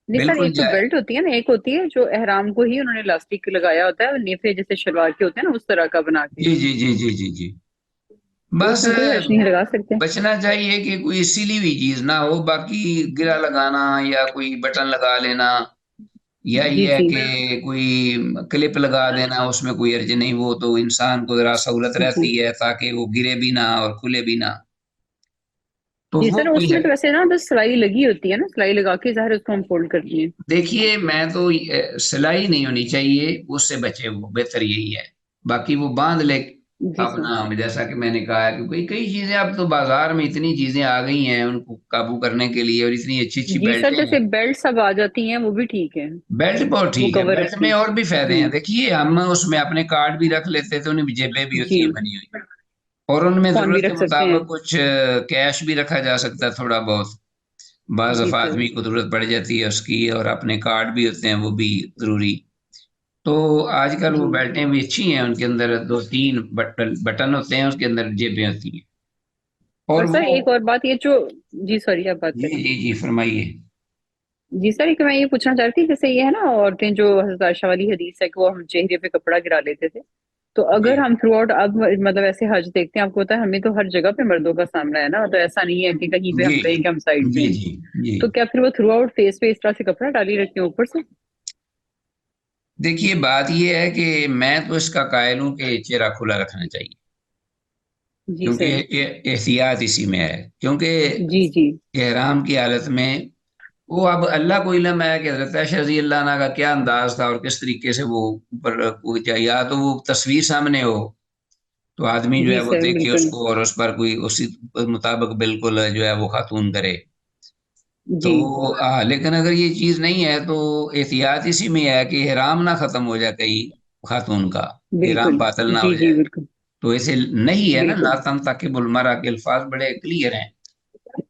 نہیں سر، بالکل ایک تو جائے۔ بیلٹ ہوتی ہے نا، ایک ہوتی ہے جو احرام کو ہی انہوں نے لاسٹک لگایا ہوتا ہے، اور نفے جیسے شلوار کے ہوتے ہیں نا اس طرح کا بنا کے، جی جی جی جی جی جی، تو بس اس میں کوئی حرج نہیں لگا سکتے؟ بچنا چاہیے کہ کوئی سلی ہوئی چیز نہ ہو، باقی گرا لگانا یا کوئی بٹن لگا لینا یا جی یہ ہے جی کہ کوئی کلپ لگا دینا، اس میں کوئی حرج نہیں، وہ تو انسان کو ذرا سہولت جی رہتی ہے تاکہ وہ گرے بھی نہ اور کھلے بھی نہ، تو جی وہ سر، کوئی اس میں ہے۔ تو ویسے نا بس سلائی لگی ہوتی ہے نا، سلائی لگا کے ظاہر اس کو ہم فولڈ کرتی ہیں۔ دیکھیے میں تو سلائی نہیں ہونی چاہیے، اس سے بچے، وہ بہتر یہی ہے، باقی وہ باندھ لے جی سر۔ اپنا، جیسا کہ میں نے کہا ہے کہ کئی چیزیں اب تو بازار میں اتنی چیزیں آ گئی ہیں ان کو قابو کرنے کے لیے، اور اتنی اچھی اچھی جی سر، بیلٹیں ہیں۔ جیسے بیلٹ سب آ جاتی ہیں وہ بھی ٹھیک ہے، بیلٹ بہت وہ ٹھیک ہے، کور بیلٹ اپ میں کی۔ اور بھی فائدے جی ہیں، دیکھیے ہم اس میں اپنے کارڈ بھی رکھ لیتے تھے، ان میں جیبیں بھی جی، ہوتی ہیں بنی ہوئی، اور ان میں فون بھی ضرورت کے رکھ سکتے ہیں۔ مطابق کچھ کیش بھی رکھا جا سکتا ہے تھوڑا بہت، بعض جی دفعہ سر۔ آدمی کو ضرورت پڑ جاتی ہے اس کی، اور اپنے کارڈ بھی ہوتے ہیں وہ بھی ضروری۔ تو آج کل وہ جی، بیلٹیں بھی اچھی ہیں، ان کے اندر دو تین بٹن ہوتے ہیں، اس کے اندر جیبیں ہوتی ہیں، اور اور سر وہ، ایک اور بات یہ جو، جی سوری آپ بات جی کریں۔ جی جی فرمائیے۔ جی سر، ایک میں یہ پوچھنا چاہ رہی تھی، جیسے یہ ہے نا عورتیں جو حضرت عائشہ والی حدیث ہے کہ وہ ہم چہرے پہ کپڑا گرا لیتے تھے، تو جی اگر ہم تھرو آؤٹ اب مطلب ایسے حج دیکھتے ہیں، آپ کو پتا ہے ہمیں تو ہر جگہ پہ مردوں کا سامنا ہے نا، تو ایسا نہیں ہے کہ کہیں پہ جی ہم کہیں کہ ہم سائڈ پہ جی ہیں، جی جی، تو کیا پھر وہ تھرو آؤٹ فیس پہ اس طرح سے کپڑا ڈالی رکھتے ہیں اوپر سے؟ دیکھیے بات یہ ہے کہ میں تو اس کا قائل ہوں کہ چہرہ کھلا رکھنا چاہیے، جی کیونکہ سر۔ احتیاط اسی میں ہے، کیونکہ جی جی احرام کی حالت میں وہ، اب اللہ کو علم ہے کہ حضرت عائشہ رضی اللہ عنہ کا کیا انداز تھا اور کس طریقے سے وہ اوپر یا تو وہ تصویر سامنے ہو تو آدمی جو جی ہے وہ سر، دیکھے اس بالکل۔ کو اور اس پر کوئی اسی مطابق بالکل جو ہے وہ خاتون کرے، تو جی لیکن اگر یہ چیز نہیں ہے تو احتیاط اسی میں ہے کہ احرام نہ ختم ہو جائے کہیں خاتون کا، احرام بالکل۔ باطل نہ جی ہو جی جائے، بالکل تو ایسے نہیں ہے نا، بالکل ناتم تاکب المرا کے الفاظ بڑے کلیئر ہیں۔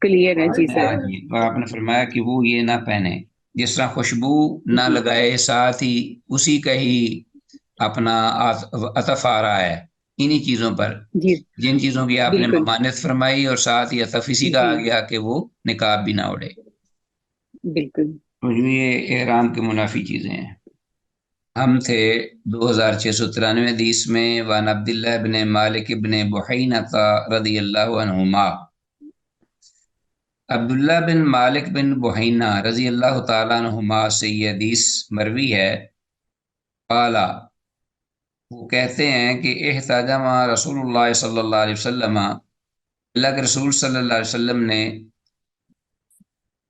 کلیئر ہے، جی سر۔ ہاں جی، اور آپ نے فرمایا کہ وہ یہ نہ پہنے، جس طرح خوشبو نہ جی لگائے، ساتھ ہی اسی کا ہی اپنا عطف آ رہا ہے انہی چیزوں پر، جی جن چیزوں کی آپ نے بالکل۔ ممانعت فرمائی، اور ساتھ ہی عطف اسی کا جی آ گیا کہ وہ نقاب بھی نہ اڑے، بالکل۔ تو یہ احرام کے منافی چیزیں ہیں۔ ہم تھے 2693 حدیث میں، وان عبداللہ بن مالک بن بحینہ رضی اللہ عنہما، عبداللہ بن مالک بن بحینہ رضی اللہ تعالیٰ عنہما سے یہ حدیث مروی ہے، قالا، وہ کہتے ہیں کہ احتجم رسول اللہ صلی اللہ علیہ وسلم، اللہ کے رسول صلی اللہ علیہ وسلم نے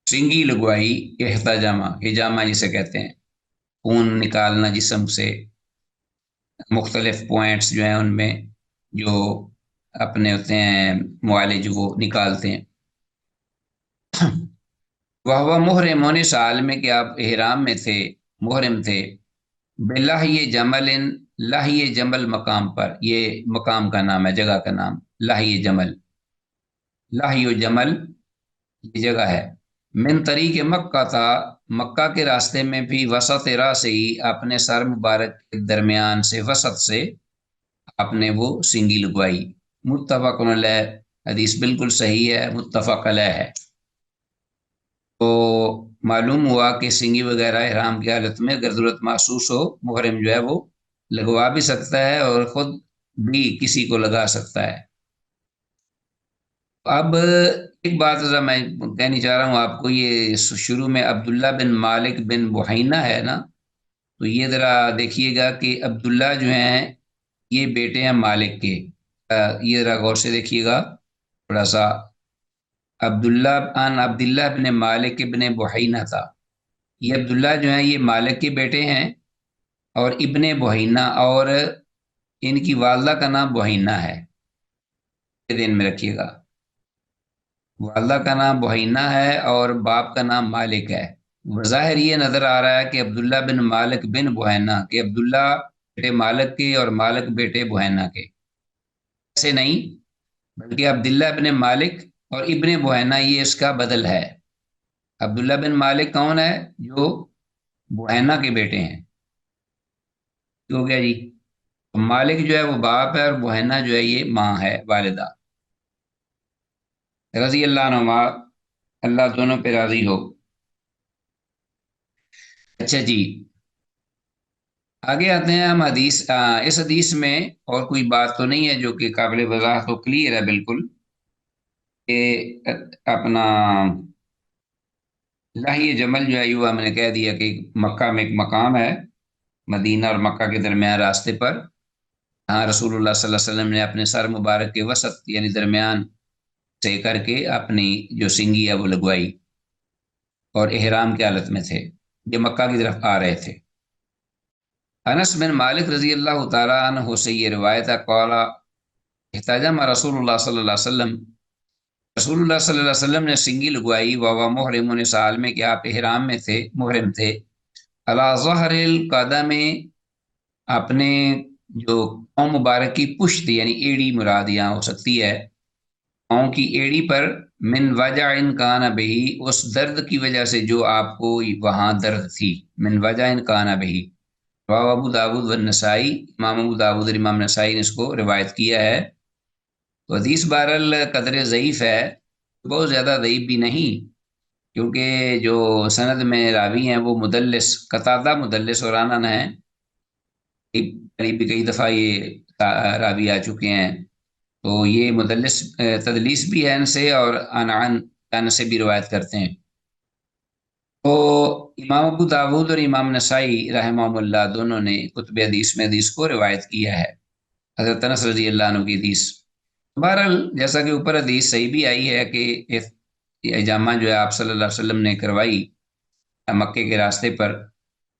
سنگی لگوائی، احتجامہ، حجامہ جسے کہتے ہیں، خون نکالنا جسم سے، مختلف پوائنٹس جو ہیں ان میں جو اپنے ہوتے ہیں معالج وہ نکالتے ہیں، وہ محرم ہونے سال میں کہ آپ احرام میں تھے، محرم تھے، بلاہی جمل، لاہی جمل مقام پر، یہ مقام کا نام ہے، جگہ کا نام لاہی جمل، لاہی جمل یہ جگہ ہے، من طریق مکہ تھا، مکہ کے راستے میں بھی، وسط راہ سے ہی اپنے سر مبارک کے درمیان سے، وسط سے آپ نے وہ سنگی لگوائی، متفق علیہ، حدیث بالکل صحیح ہے، متفق علیہ ہے، تو معلوم ہوا کہ سنگی وغیرہ احرام کی حالت میں اگر ضرورت محسوس ہو، محرم جو ہے وہ لگوا بھی سکتا ہے اور خود بھی کسی کو لگا سکتا ہے۔ اب ایک بات ذرا میں کہنی چاہ رہا ہوں آپ کو، یہ شروع میں عبداللہ بن مالک بن بحینہ ہے نا، تو یہ ذرا دیکھیے گا کہ عبداللہ جو ہیں یہ بیٹے ہیں مالک کے، یہ ذرا غور سے دیکھیے گا تھوڑا سا۔ عبداللہ بن مالک ابن بحینہ تھا، یہ عبداللہ جو ہیں یہ مالک کے بیٹے ہیں، اور ابن بحینہ، اور ان کی والدہ کا نام بحینہ ہے، یہ دین میں رکھیے گا، والدہ کا نام بحینہ ہے اور باپ کا نام مالک ہے۔ بظاہر یہ نظر آ رہا ہے کہ عبداللہ بن مالک بن بحینہ، کہ عبداللہ بیٹے مالک کے اور مالک بیٹے بحینہ کے، ایسے نہیں، بلکہ عبداللہ بن مالک اور ابن بحینہ یہ اس کا بدل ہے۔ عبداللہ بن مالک کون ہے؟ جو بحینہ کے بیٹے ہیں، ہو گیا جی۔ مالک جو ہے وہ باپ ہے، اور بحینہ جو ہے یہ ماں ہے، والدہ، رضی اللہ عنہما، اللہ دونوں پہ راضی ہو۔ اچھا جی، آگے آتے ہیں ہم حدیث، اس حدیث میں اور کوئی بات تو نہیں ہے جو کہ قابل وضاحت تو کلیئر ہے بالکل، کہ اپنا لاہی جمل جو ہے یوں ہم نے کہہ دیا کہ مکہ میں ایک مقام ہے، مدینہ اور مکہ کے درمیان راستے پر، ہاں رسول اللہ صلی اللہ علیہ وسلم نے اپنے سر مبارک کے وسط یعنی درمیان سے کر کے اپنی جو سنگی ہے وہ لگوائی، اور احرام کی حالت میں تھے، یہ مکہ کی طرف آ رہے تھے۔ انس بن مالک رضی اللہ تعالیٰ عنہ سے یہ روایت ہے، قال احتجم رسول اللہ صلی اللہ علیہ وسلم، رسول اللہ صلی اللہ علیہ وسلم نے سنگی لگوائی، وہ محرم سال میں، کہ آپ احرام میں تھے، محرم تھے، علی ظہر القدم، اپنے جو پاؤں مبارک کی پشت یعنی ایڑی مراد یہاں ہو سکتی ہے، پاؤں کی ایڑی پر، من وجع ان کان بہی، اس درد کی وجہ سے جو آپ کو وہاں درد تھی، من وجع ان کان بہی، رواه ابو داود و نسائی، امام ابو داود اور امام نسائی نے اس کو روایت کیا ہے۔ تو حدیث بہرحال قدر ضعیف ہے، بہت زیادہ ضعیف بھی نہیں، کیونکہ جو سند میں راوی ہیں وہ مدلس، قتادہ مدلس اور عنان ہیں، قریب کئی دفعہ یہ راوی آ چکے ہیں، تو یہ مدلس تدلیس بھی ہے ان سے، اور عن سے بھی روایت کرتے ہیں۔ تو امام ابو داود اور امام نسائی رحمہ اللہ دونوں نے کتب حدیث میں حدیث کو روایت کیا ہے، حضرت انس رضی اللہ عنہ کی حدیث۔ بہرحال جیسا کہ اوپر حدیث صحیح بھی آئی ہے کہ حجامہ جو ہے آپ صلی اللہ علیہ وسلم نے کروائی مکے کے راستے پر،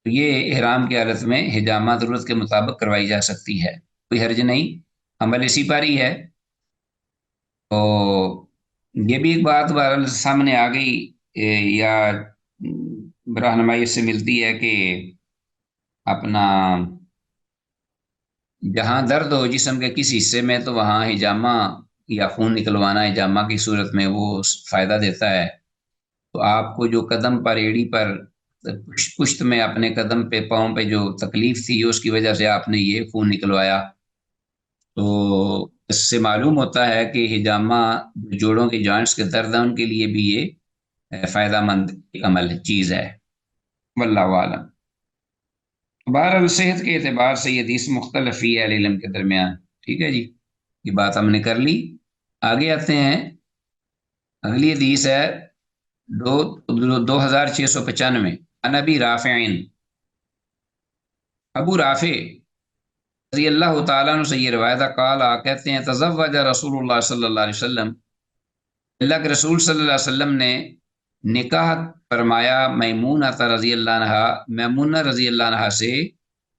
تو یہ احرام کی حالت میں حجامہ ضرورت کے مطابق کروائی جا سکتی ہے، کوئی حرج نہیں، عمل اسی پر ہی ہے۔ تو یہ بھی ایک بات بہرحال سامنے آ گئی، یا رہنمائی اس سے ملتی ہے کہ اپنا جہاں درد ہو جسم کے کسی حصے میں، تو وہاں حجامہ یا خون نکلوانا حجامہ کی صورت میں وہ فائدہ دیتا ہے۔ تو آپ کو جو قدم پر، ایڑی پر، پشت میں اپنے قدم پہ، پاؤں پہ جو تکلیف تھی اس کی وجہ سے آپ نے یہ خون نکلوایا، تو اس سے معلوم ہوتا ہے کہ حجامہ جوڑوں کے جوائنٹس کے درد ہیں ان کے لیے بھی یہ فائدہ مند عمل چیز ہے، واللہ عالم۔ بہرحال صحت کے اعتبار سے یہ حدیث مختلف ہی ہے اہل علم کے درمیان، ٹھیک ہے جی، یہ بات ہم نے کر لی۔ آگے آتے ہیں، اگلی حدیث ہے 2695، عن ابی رافع، ابو رافع رضی اللہ تعالیٰ عنہ سے یہ روایت ہے، قال، کہتے ہیں، تزوج رسول اللہ صلی اللہ علیہ وسلم، اللہ کے رسول صلی اللہ علیہ وسلم نے نکاح فرمایا میمونہ رضی اللہ عنہ، میمونہ رضی اللہ عنہ سے،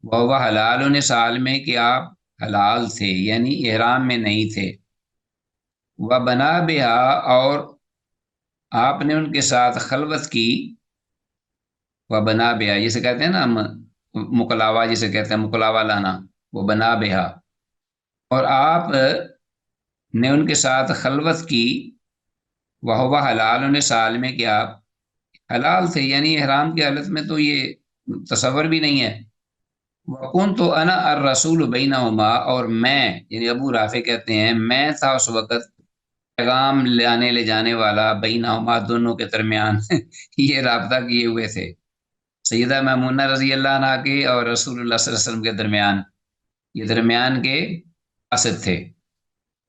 وہ حلال سال میں، کہ آپ حلال تھے یعنی احرام میں نہیں تھے، وہ بنا بہا، اور آپ نے ان کے ساتھ خلوت کی، وہ بنا بہا جسے کہتے ہیں نا ہم، مکلاوا جسے کہتے ہیں، مکلاوا لانا، وہ بنا بہا، اور آپ نے ان کے ساتھ خلوت کی، وہ حلال سال میں، کہ آپ حلال تھے یعنی احرام کی حالت میں، تو یہ تصور بھی نہیں ہے۔ وکن تو انا الرسول بینہما، اور میں یعنی ابو رافع کہتے ہیں میں تھا اس وقت پیغام لانے لے جانے والا، بینہما دونوں کے درمیان یہ رابطہ کیے ہوئے تھے، سیدہ میمونہ رضی اللہ عنہ کے اور رسول اللہ صلی اللہ علیہ وسلم کے درمیان، یہ درمیان کے قاصد تھے،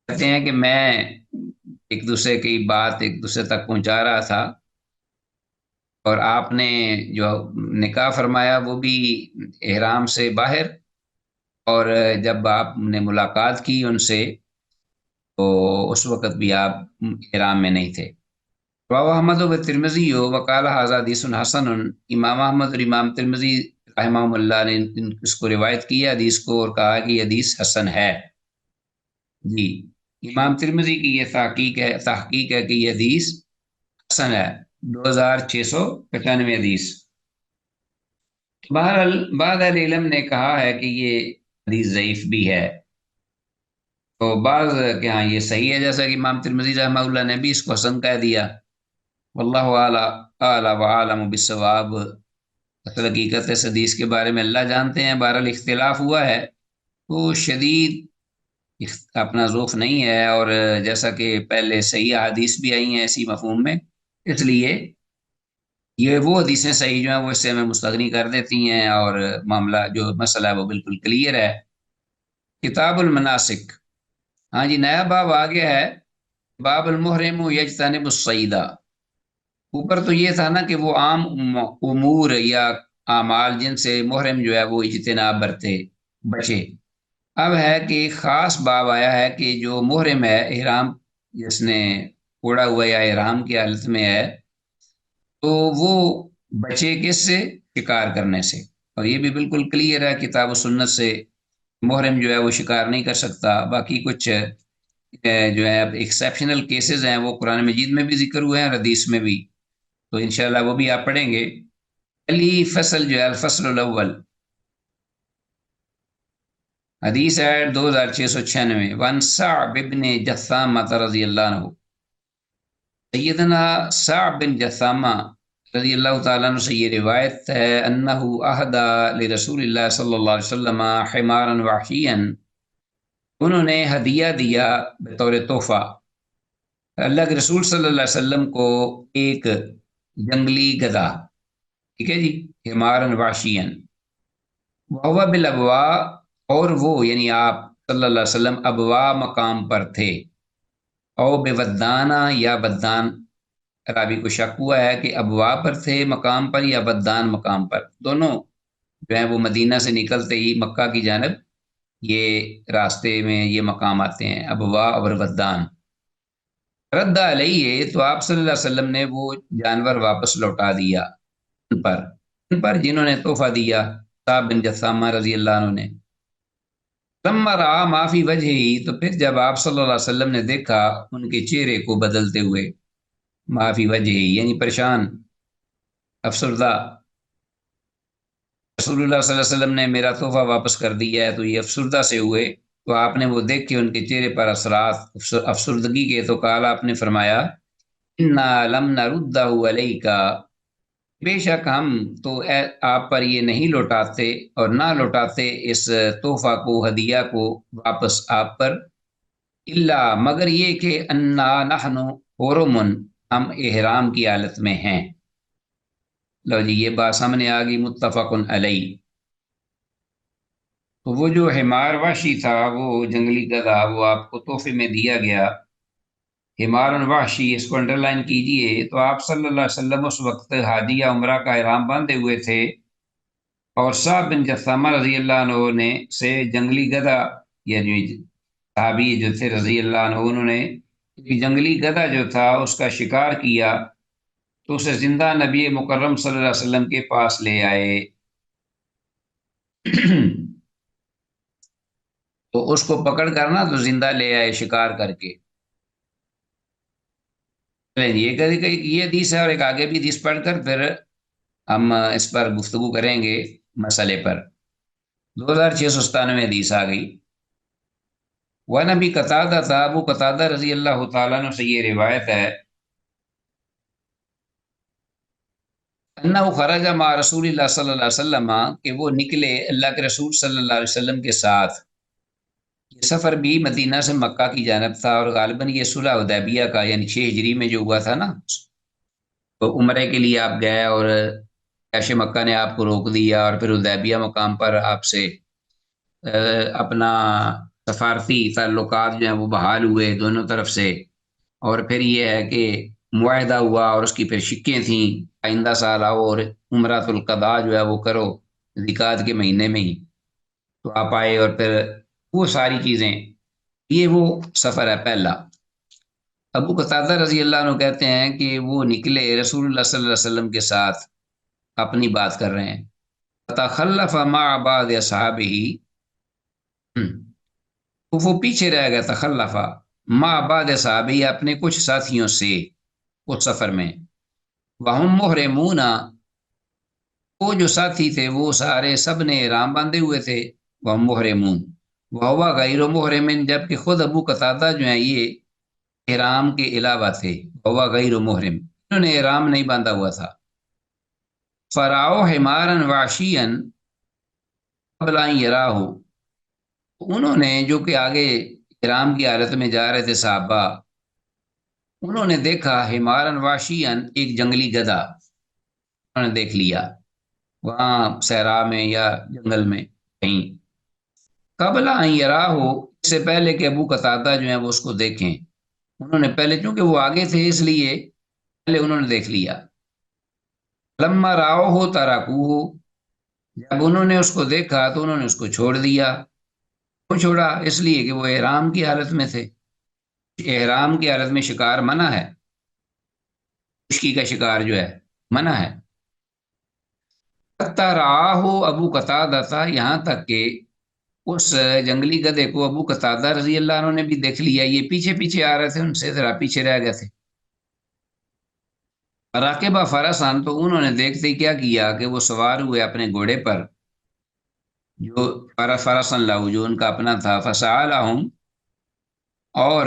کہتے ہیں کہ میں ایک دوسرے کی بات ایک دوسرے تک پہنچا رہا تھا، اور آپ نے جو نکاح فرمایا وہ بھی احرام سے باہر، اور جب آپ نے ملاقات کی ان سے تو اس وقت بھی آپ احرام میں نہیں تھے۔ رواه احمد و ترمذی وقال هذا حدیث حسن، امام احمد اور امام ترمذی رحمہ اللہ نے اس کو روایت کیا حدیث کو، اور کہا کہ یہ حدیث حسن ہے۔ جی، امام ترمذی کی یہ تحقیق ہے کہ یہ حدیث حسن ہے، 2695 حدیث۔ بہرحال بعض اہل علم نے کہا ہے کہ یہ حدیث ضعیف بھی ہے، تو بعض کہ ہاں یہ صحیح ہے، جیسا کہ امام ترمذی رحمہ اللہ نے بھی اس کو حسن کہہ دیا۔ واللہ اعلی و عالم بالصواب، اصل حقیقت اس حدیث کے بارے میں اللہ جانتے ہیں۔ بہرحال اختلاف ہوا ہے تو شدید اپنا ذوق نہیں ہے، اور جیسا کہ پہلے صحیح حدیث بھی آئی ہیں ایسی مفہوم میں، اس لیے یہ وہ حدیثیں صحیح جو ہیں وہ اس سے ہمیں مستغنی کر دیتی ہیں، اور معاملہ جو مسئلہ ہے وہ بالکل کلیئر ہے۔ کتاب المناسک، ہاں جی، نیا باب آ گیا ہے، باب المحرم یجتنب الصیدہ۔ اوپر تو یہ تھا نا کہ وہ عام امور یا اعمال جن سے محرم جو ہے وہ اجتناب برتے، بچے۔ اب ہے کہ خاص باب آیا ہے کہ جو محرم ہے، احرام جس نے اوڑا ہوا یا احرام کی حالت میں ہے، تو وہ بچے کس سے؟ شکار کرنے سے۔ اور یہ بھی بالکل کلیئر ہے کتاب و سنت سے، محرم جو ہے وہ شکار نہیں کر سکتا۔ باقی کچھ جو ہے ایکسیپشنل کیسز ہیں وہ قرآن مجید میں بھی ذکر ہوئے ہیں اور حدیث میں بھی، تو انشاءاللہ وہ بھی آپ پڑھیں گے۔ پہلی فصل جو ہے الفصل الاول، حدیث ہے 2696، وان صعب بن جثامہ رضی اللہ عنہ، سیدنا صعب بن جثامہ رضی اللہ تعالیٰ عنہ سے یہ روایت ہے، انہ اہدى لرسول اللہ صلی اللہ علیہ وسلم حمارا وحشیا، انہوں نے ہدیہ دیا بطور تحفہ اللہ کے رسول صلی اللہ علیہ وسلم کو ایک جنگلی گدھا، ٹھیک ہے جی، حمارا وحشیا، وہو بالابوا، اور وہ یعنی آپ صلی اللہ علیہ وسلم ابوا مقام پر تھے، او بے ودانہ، یا بدان، راوی کو شک ہوا ہے کہ ابوا پر تھے مقام پر یا بدان مقام پر، دونوں جو ہیں وہ مدینہ سے نکلتے ہی مکہ کی جانب یہ راستے میں یہ مقام آتے ہیں، ابوا اور بدان۔ رد علیہ، تو آپ صلی اللہ علیہ وسلم نے وہ جانور واپس لوٹا دیا ان پر جنہوں نے تحفہ دیا، صاحب بن جثامہ رضی اللہ عنہ نے۔ لما رأى ما فی وجہہ، تو پھر جب آپ صلی اللہ علیہ وسلم نے دیکھا ان کے چہرے کو بدلتے ہوئے، ما فی وجہہ یعنی پریشان، افسردہ، رسول اللہ صلی اللہ علیہ وسلم نے میرا تحفہ واپس کر دیا ہے، تو یہ افسردہ سے ہوئے، تو آپ نے وہ دیکھ کے ان کے چہرے پر اثرات افسردگی کے، تو قال، آپ نے فرمایا، انا لم نردہ علیک، بے شک ہم تو آپ پر یہ نہیں لوٹاتے اور نہ لوٹاتے اس تحفہ کو، ہدیہ کو واپس آپ پر، الا مگر یہ کہ انا نحن حرم، ہم احرام کی حالت میں ہیں۔ لو جی یہ بات سامنے آ گئی، متفق علیہ۔ تو وہ جو حمار وحشی تھا، وہ جنگلی گدھا، وہ آپ کو تحفے میں دیا گیا، حمار وحشی، اس کو انڈر لائن کیجئے۔ تو آپ صلی اللہ علیہ وسلم اس وقت حاجی یا عمرہ کا احرام باندھے ہوئے تھے، اور صاحب بن جثامہ رضی اللہ عنہ نے سے جنگلی گدھا، یعنی صحابی جو تھے رضی اللہ عنہ، انہوں نے جنگلی گدھا جو تھا اس کا شکار کیا، تو اسے زندہ نبی مکرم صلی اللہ علیہ وسلم کے پاس لے آئے تو اس کو پکڑ کر نا تو زندہ لے آئے شکار کر کے۔ یہ حدیث ہے، اور ایک آگے بھی حدیث پڑھ کر پھر ہم اس پر گفتگو کریں گے مسئلے پر۔ 2697 حدیث آ گئی۔ وَنَبِي قتادہ تھا، ابو قتادہ رضی اللہ تعالیٰ عنہ سے یہ روایت ہے، انہ خرج مع رسول اللہ صلی اللہ علیہ وسلم، کہ وہ نکلے اللہ کے رسول صلی اللہ علیہ وسلم کے ساتھ۔ یہ سفر بھی مدینہ سے مکہ کی جانب تھا، اور غالباً یہ صلح حدیبیہ کا یعنی 6 ہجری میں جو ہوا تھا نا، تو عمرے کے لیے آپ گئے اور عیش مکہ نے آپ کو روک دیا، اور پھر حدیبیہ مقام پر آپ سے اپنا سفارتی تعلقات جو ہیں وہ بحال ہوئے دونوں طرف سے، اور پھر یہ ہے کہ معاہدہ ہوا اور اس کی پھر شکیں تھیں، آئندہ سال آؤ اور عمرۃ القضاء جو ہے وہ کرو ذکات کے مہینے میں ہی، تو آپ آئے اور پھر وہ ساری چیزیں، یہ وہ سفر ہے پہلا۔ ابو قتادہ رضی اللہ عنہ کہتے ہیں کہ وہ نکلے رسول اللہ صلی اللہ علیہ وسلم کے ساتھ، اپنی بات کر رہے ہیں، تخلف مع بعض اصحابہ، وہ پیچھے رہ گیا، تخلفا مع بعض اصحابہ، اپنے کچھ ساتھیوں سے اس سفر میں، وہم محرمون، وہ جو ساتھی تھے وہ سارے سب نے احرام باندھے ہوئے تھے، وہم محرمون، وہوا غیر محرم، جبکہ خود ابو قتادہ جو ہیں یہ احرام کے علاوہ تھے، وہوا غیر محرم، انہوں نے احرام نہیں باندھا ہوا تھا۔ فراؤ حمارا واشیا قبل ان یراہ، انہوں نے جو کہ آگے احرام کی حالت میں جا رہے تھے صحابہ، انہوں نے دیکھا حمارن واشین، ایک جنگلی گدھا انہوں نے دیکھ لیا وہاں صحرا میں یا جنگل میں کہیں، قبل ان یراہ، اس سے پہلے کہ ابو قتادہ جو ہیں وہ اس کو دیکھیں، انہوں نے پہلے، چونکہ وہ آگے تھے اس لیے پہلے انہوں نے دیکھ لیا۔ لما راؤ ہو تراکو، جب انہوں نے اس کو دیکھا تو انہوں نے اس کو چھوڑ دیا۔ کیوں چھوڑا؟ اس لیے کہ وہ احرام کی حالت میں تھے، احرام کی حالت میں شکار منع ہے، خشکی کا شکار جو ہے منع ہے۔ حتی رآہ ابو قتادہ تھا، یہاں تک کہ اس جنگلی گدھے کو ابو قتادہ رضی اللہ عنہ نے بھی دیکھ لیا، یہ پیچھے پیچھے آ رہے تھے، ان سے ذرا پیچھے رہ گئے تھے۔ راکبہ فرسان، تو انہوں نے دیکھتے ہی کیا کیا کہ وہ سوار ہوئے اپنے گھوڑے پر، جو فرسن لاؤ جو ان کا اپنا تھا، فسألہم، اور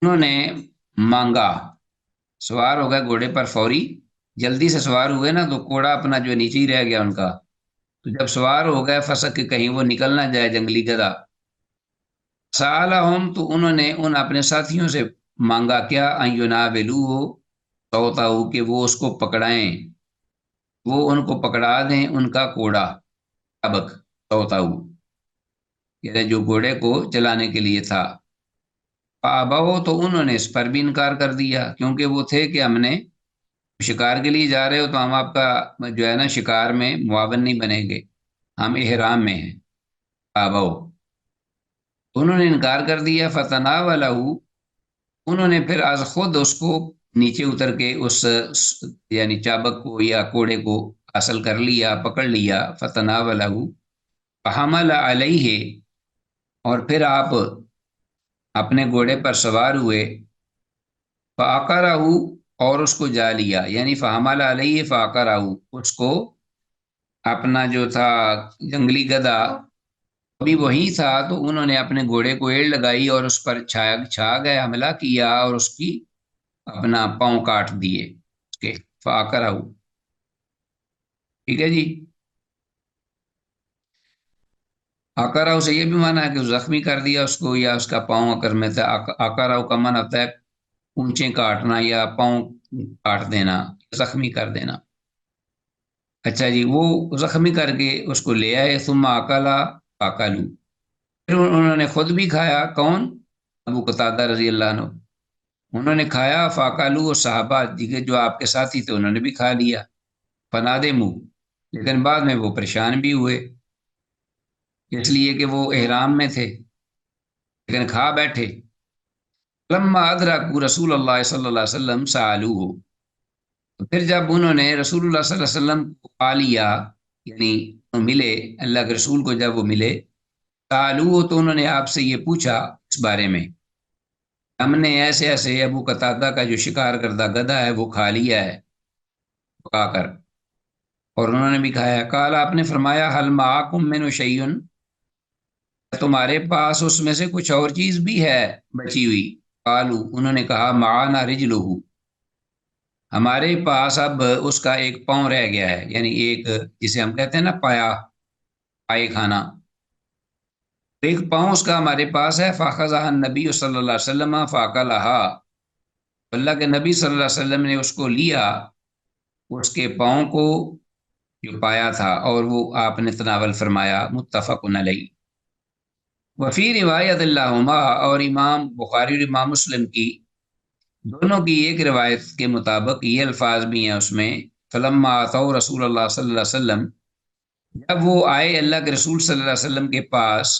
انہوں نے مانگا، سوار ہو گئے گھوڑے پر فوری، جلدی سے سوار ہوئے نا تو کوڑا اپنا جو نیچے ہی رہ گیا ان کا، تو جب سوار ہو گئے فسق کہ کہیں وہ نکل نہ جائے جنگلی گدھا، سألہم، تو انہوں نے ان اپنے ساتھیوں سے مانگا کیا، ان یناولوہ صوتہ، کہ وہ اس کو پکڑائیں، وہ ان کو پکڑا دیں ان کا کوڑا، سبق صوتہ، یعنی جو گھوڑے کو چلانے کے لیے تھا۔ فابوا، تو انہوں نے اس پر بھی انکار کر دیا، کیونکہ وہ تھے کہ ہم نے شکار کے لیے جا رہے ہو تو ہم آپ کا جو ہے نا شکار میں معاون نہیں بنیں گے، ہم احرام میں ہیں۔ فابوا، انہوں نے انکار کر دیا۔ فتناولہ، انہوں نے پھر از خود اس کو نیچے اتر کے اس یعنی چابک کو یا کوڑے کو حاصل کر لیا، پکڑ لیا۔ فتناولہ فحمل علیہ، اور پھر آپ اپنے گھوڑے پر سوار ہوئے، فعقرہ، اور اس کو جا لیا، یعنی فحمل علیہ فعقرہ، اس کو اپنا جو تھا جنگلی گدھا ابھی وہی تھا، تو انہوں نے اپنے گھوڑے کو ایڑ لگائی اور اس پر چھا گئے، حملہ کیا اور اس کی اپنا پاؤں کاٹ دیے اس کے، فعقرہ، ٹھیک ہے جی۔ عقرہ سے یہ بھی مانا ہے کہ زخمی کر دیا اس کو، یا اس کا پاؤں اکر میں تھا، عقرہ کا مانا ہوتا ہے اونچے کاٹنا یا پاؤں کاٹ دینا، زخمی کر دینا۔ اچھا جی، وہ زخمی کر کے اس کو لے آئے، ثم اکلا فاکلو، پھر انہوں نے خود بھی کھایا، کون؟ ابو قتادہ رضی اللہ عنہ، انہوں نے کھایا، فاکلو، اور صحابہ دیگر جو آپ کے ساتھی تھے انہوں نے بھی کھا لیا، فنادموا، لیکن بعد میں وہ پریشان بھی ہوئے، اس لیے کہ وہ احرام میں تھے لیکن کھا بیٹھے۔ لما ادرکوا رسول اللہ صلی اللہ علیہ وسلم سألوہ، تو پھر جب انہوں نے رسول اللہ صلی اللہ علیہ وسلم کو پا لیا، یعنی ملے اللہ کے رسول کو، جب وہ ملے، سألوہ، تو انہوں نے آپ سے یہ پوچھا اس بارے میں، ہم نے ایسے ایسے ابو قتادہ کا جو شکار کردہ گدھا ہے وہ کھا لیا ہے پکا کر، اور انہوں نے بھی کھایا۔ قال، آپ نے فرمایا، حل معکم من شیء، تمہارے پاس اس میں سے کچھ اور چیز بھی ہے بچی ہوئی؟ قالو، انہوں نے کہا، معنا رجلہ، ہمارے پاس اب اس کا ایک پاؤں رہ گیا ہے، یعنی ایک جسے ہم کہتے ہیں نا پایا، پائے کھانا، ایک پاؤں اس کا ہمارے پاس ہے۔ فاخذها النبی صلی اللہ علیہ وسلم فاکلها، اللہ کے نبی صلی اللہ علیہ وسلم نے اس کو لیا، اس کے پاؤں کو جو پایا تھا، اور وہ آپ نے تناول فرمایا، متفق علیہ۔ وفی روایت اللہما، اور امام بخاری اور امام مسلم کی دونوں کی ایک روایت کے مطابق یہ الفاظ بھی ہیں اس میں، فلما آتوا رسول اللہ صلی اللہ علیہ وسلم، جب وہ آئے اللہ کے رسول صلی اللہ علیہ وسلم کے پاس،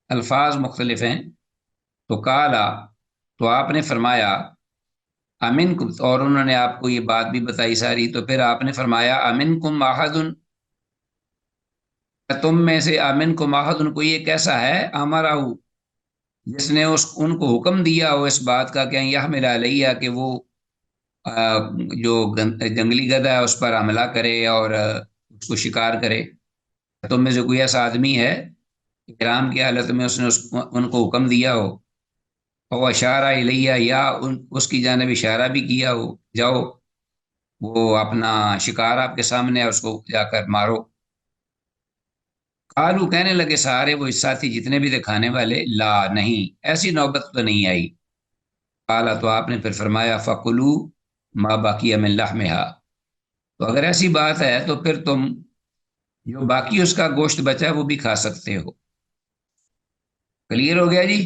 الفاظ مختلف ہیں، تو کالا، تو آپ نے فرمایا، امن کم، اور انہوں نے آپ کو یہ بات بھی بتائی ساری، تو پھر آپ نے فرمایا امن کم احد، تم میں سے امن کم احد، ان کو یہ کیسا ہے، امرہ، جس نے ان کو حکم دیا ہو اس بات کا کہ یحمل علیہ، کہ وہ جو جنگلی گدھا ہے اس پر حملہ کرے اور اس کو شکار کرے، تم میں سے کوئی ایسا آدمی ہے احرام کی حالت میں اس نے ان کو حکم دیا ہو، اور اشارہ الیہ، یا اس کی جانب اشارہ بھی کیا ہو، جاؤ وہ اپنا شکار آپ کے سامنے ہے، اس کو جا کر مارو۔ قالو، کہنے لگے سارے وہ ساتھی جتنے بھی تھے کھانے والے، لا، نہیں، ایسی نوبت تو نہیں آئی۔ قالا، تو آپ نے پھر فرمایا، فکلو ما باقی من لحمہا، تو اگر ایسی بات ہے تو پھر تم جو باقی اس کا گوشت بچا ہے وہ بھی کھا سکتے ہو۔ کلیئر ہو گیا جی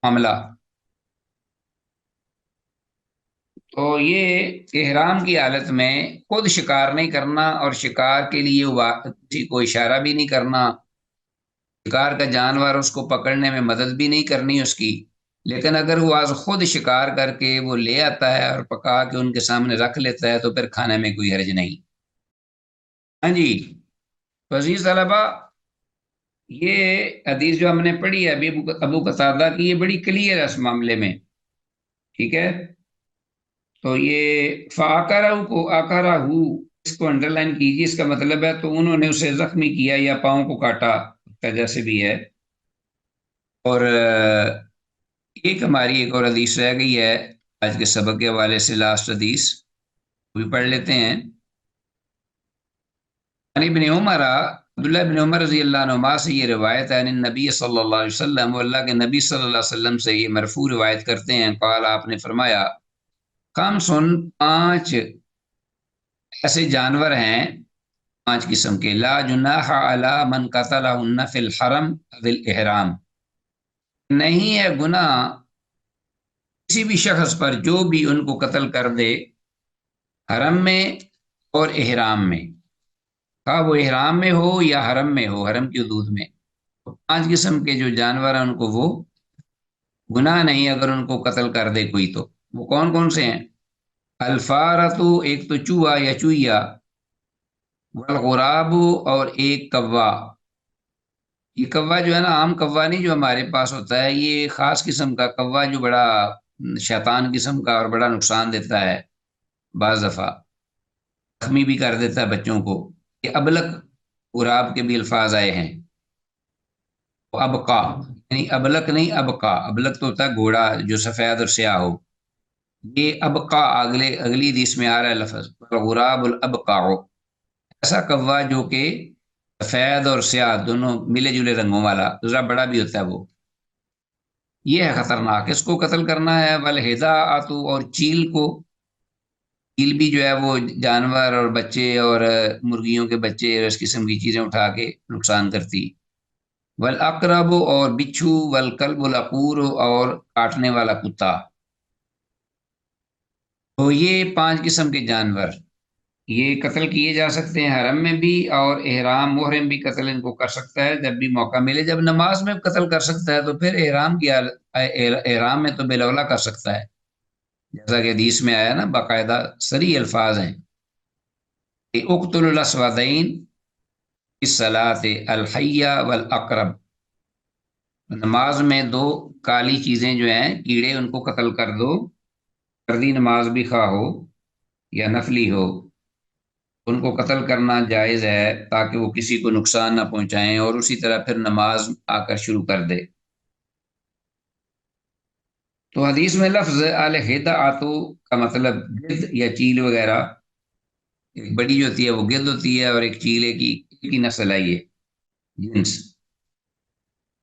معاملہ؟ تو یہ احرام کی حالت میں خود شکار نہیں کرنا، اور شکار کے لیے کسی کو اشارہ بھی نہیں کرنا، شکار کا جانور اس کو پکڑنے میں مدد بھی نہیں کرنی اس کی، لیکن اگر وہ آج خود شکار کر کے وہ لے آتا ہے اور پکا کے ان کے سامنے رکھ لیتا ہے تو پھر کھانے میں کوئی حرج نہیں۔ ہاں جی، تو عزیز طلبا، یہ حدیث جو ہم نے پڑھی ہے ابھی ابو قتادہ کی، یہ بڑی کلیئر ہے اس معاملے میں، ٹھیک ہے؟ تو یہ فاقرہ کو آکارہ، اس کو انڈر لائن کیجیے، اس کا مطلب ہے تو انہوں نے اسے زخمی کیا یا پاؤں کو کاٹا، جیسے بھی ہے۔ اور ایک ہماری ایک اور حدیث رہ گئی ہے آج کے سبق کے حوالے سے، لاسٹ حدیث بھی پڑھ لیتے ہیں۔ ابن عمر، عبداللہ بن عمر رضی اللہ عنہما سے یہ روایت ہے، نبی صلی اللہ علیہ وسلم، اللہ کے نبی صلی اللہ علیہ وسلم سے یہ مرفوع روایت کرتے ہیں، قال، آپ نے فرمایا، خمسن، پانچ ایسے جانور ہیں، پانچ قسم کے، لا جناح علی من قتلہن فی الحرم او الاحرام، نہیں ہے گناہ کسی بھی شخص پر جو بھی ان کو قتل کر دے حرم میں اور احرام میں، ہاں وہ احرام میں ہو یا حرم میں ہو، حرم کی حدود میں، تو پانچ قسم کے جو جانور ہیں ان کو وہ گناہ نہیں اگر ان کو قتل کر دے کوئی، تو وہ کون کون سے ہیں؟ الفارتو، ایک تو چوہا یا چوہیا، والغراب، اور ایک کوا۔ یہ کوا جو ہے نا، عام کوا نہیں جو ہمارے پاس ہوتا ہے، یہ خاص قسم کا کوا جو بڑا شیطان قسم کا اور بڑا نقصان دیتا ہے، بعض دفعہ زخمی بھی کر دیتا ہے بچوں کو۔ یہ ابلک غراب کے بھی الفاظ آئے ہیں، ابقا، یعنی ابلک نہیں ابقا، ابلک تو ہوتا ہے گھوڑا جو سفید اور سیاہ ہو، یہ ابقا اگلی حدیث میں آ رہا ہے لفظ، غراب الابقا، ایسا کوا جو کہ سفید اور سیاہ دونوں ملے جلے رنگوں والا، ذرا بڑا بھی ہوتا ہے وہ، یہ ہے خطرناک، اس کو قتل کرنا ہے۔ والہدا آتو، اور چیل کو، چیل بھی جو ہے وہ جانور اور بچے اور مرغیوں کے بچے اور اس قسم کی چیزیں اٹھا کے نقصان کرتی۔ والاقرب، اور بچھو، والکلب العقور، اور کاٹنے والا کتا۔ تو یہ پانچ قسم کے جانور یہ قتل کیے جا سکتے ہیں حرم میں بھی، اور احرام محرم بھی قتل ان کو کر سکتا ہے جب بھی موقع ملے، جب نماز میں قتل کر سکتا ہے تو پھر احرام میں تو بلا کر سکتا ہے، جیسا کہ حدیث میں آیا نا، باقاعدہ صریح الفاظ ہیں کہ اقتل الاسودین فی الصلاۃ الحیہ والاقرب، نماز میں دو کالی چیزیں جو ہیں کیڑے، ان کو قتل کر دو، فردی نماز بھی خواہ ہو یا نفلی ہو، ان کو قتل کرنا جائز ہے تاکہ وہ کسی کو نقصان نہ پہنچائیں، اور اسی طرح پھر نماز آ کر شروع کر دے۔ تو حدیث میں لفظ الہدا آتو کا مطلب گدھ یا چیل وغیرہ، ایک بڑی جو ہوتی ہے وہ گدھ ہوتی ہے، اور ایک چیلے کی نسل ہے یہ جنس۔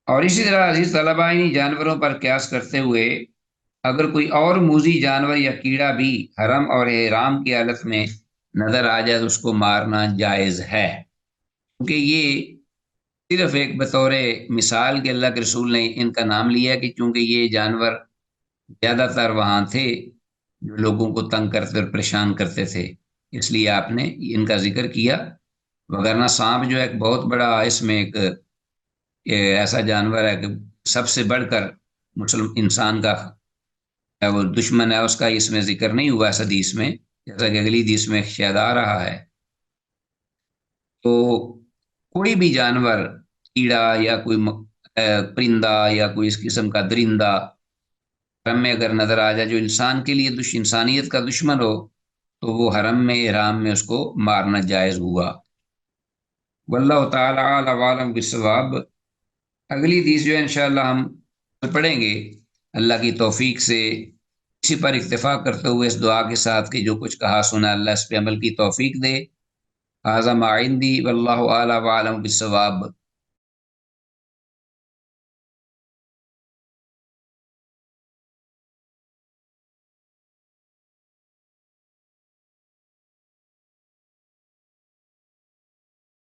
اور اسی طرح عزیز طلباء، جانوروں پر قیاس کرتے ہوئے اگر کوئی اور موذی جانور یا کیڑا بھی حرم اور احرام کی حالت میں نظر آ جائے تو اس کو مارنا جائز ہے، کیونکہ یہ صرف ایک بطور مثال کے اللہ کے رسول نے ان کا نام لیا کہ چونکہ یہ جانور زیادہ تر وہاں تھے جو لوگوں کو تنگ کرتے اور پریشان کرتے تھے، اس لیے آپ نے ان کا ذکر کیا، وگرنہ سانپ جو ایک بہت بڑا اس میں ایک ایسا جانور ہے کہ سب سے بڑھ کر مسلم انسان کا وہ دشمن ہے، اس کا اس میں ذکر نہیں ہوا اس حدیث میں، جیسا کہ اگلی حدیث میں شاید آ رہا ہے۔ تو کوئی بھی جانور، کیڑا یا کوئی پرندہ یا کوئی اس قسم کا درندہ حرم میں اگر نظر آ جائے جو انسان کے لیے انسانیت کا دشمن ہو، تو وہ حرم میں احرام میں اس کو مارنا جائز ہوا۔ واللہ تعالی اعلی وعلم بالصواب۔ اگلی حدیث جو ہے انشاءاللہ ہم پڑھیں گے اللہ کی توفیق سے، اسی پر اکتفا کرتے ہوئے اس دعا کے ساتھ کہ جو کچھ کہا سنا اللہ اس پہ عمل کی توفیق دے۔ ھذا ما عندی واللہ اعلی وعلم بالصواب۔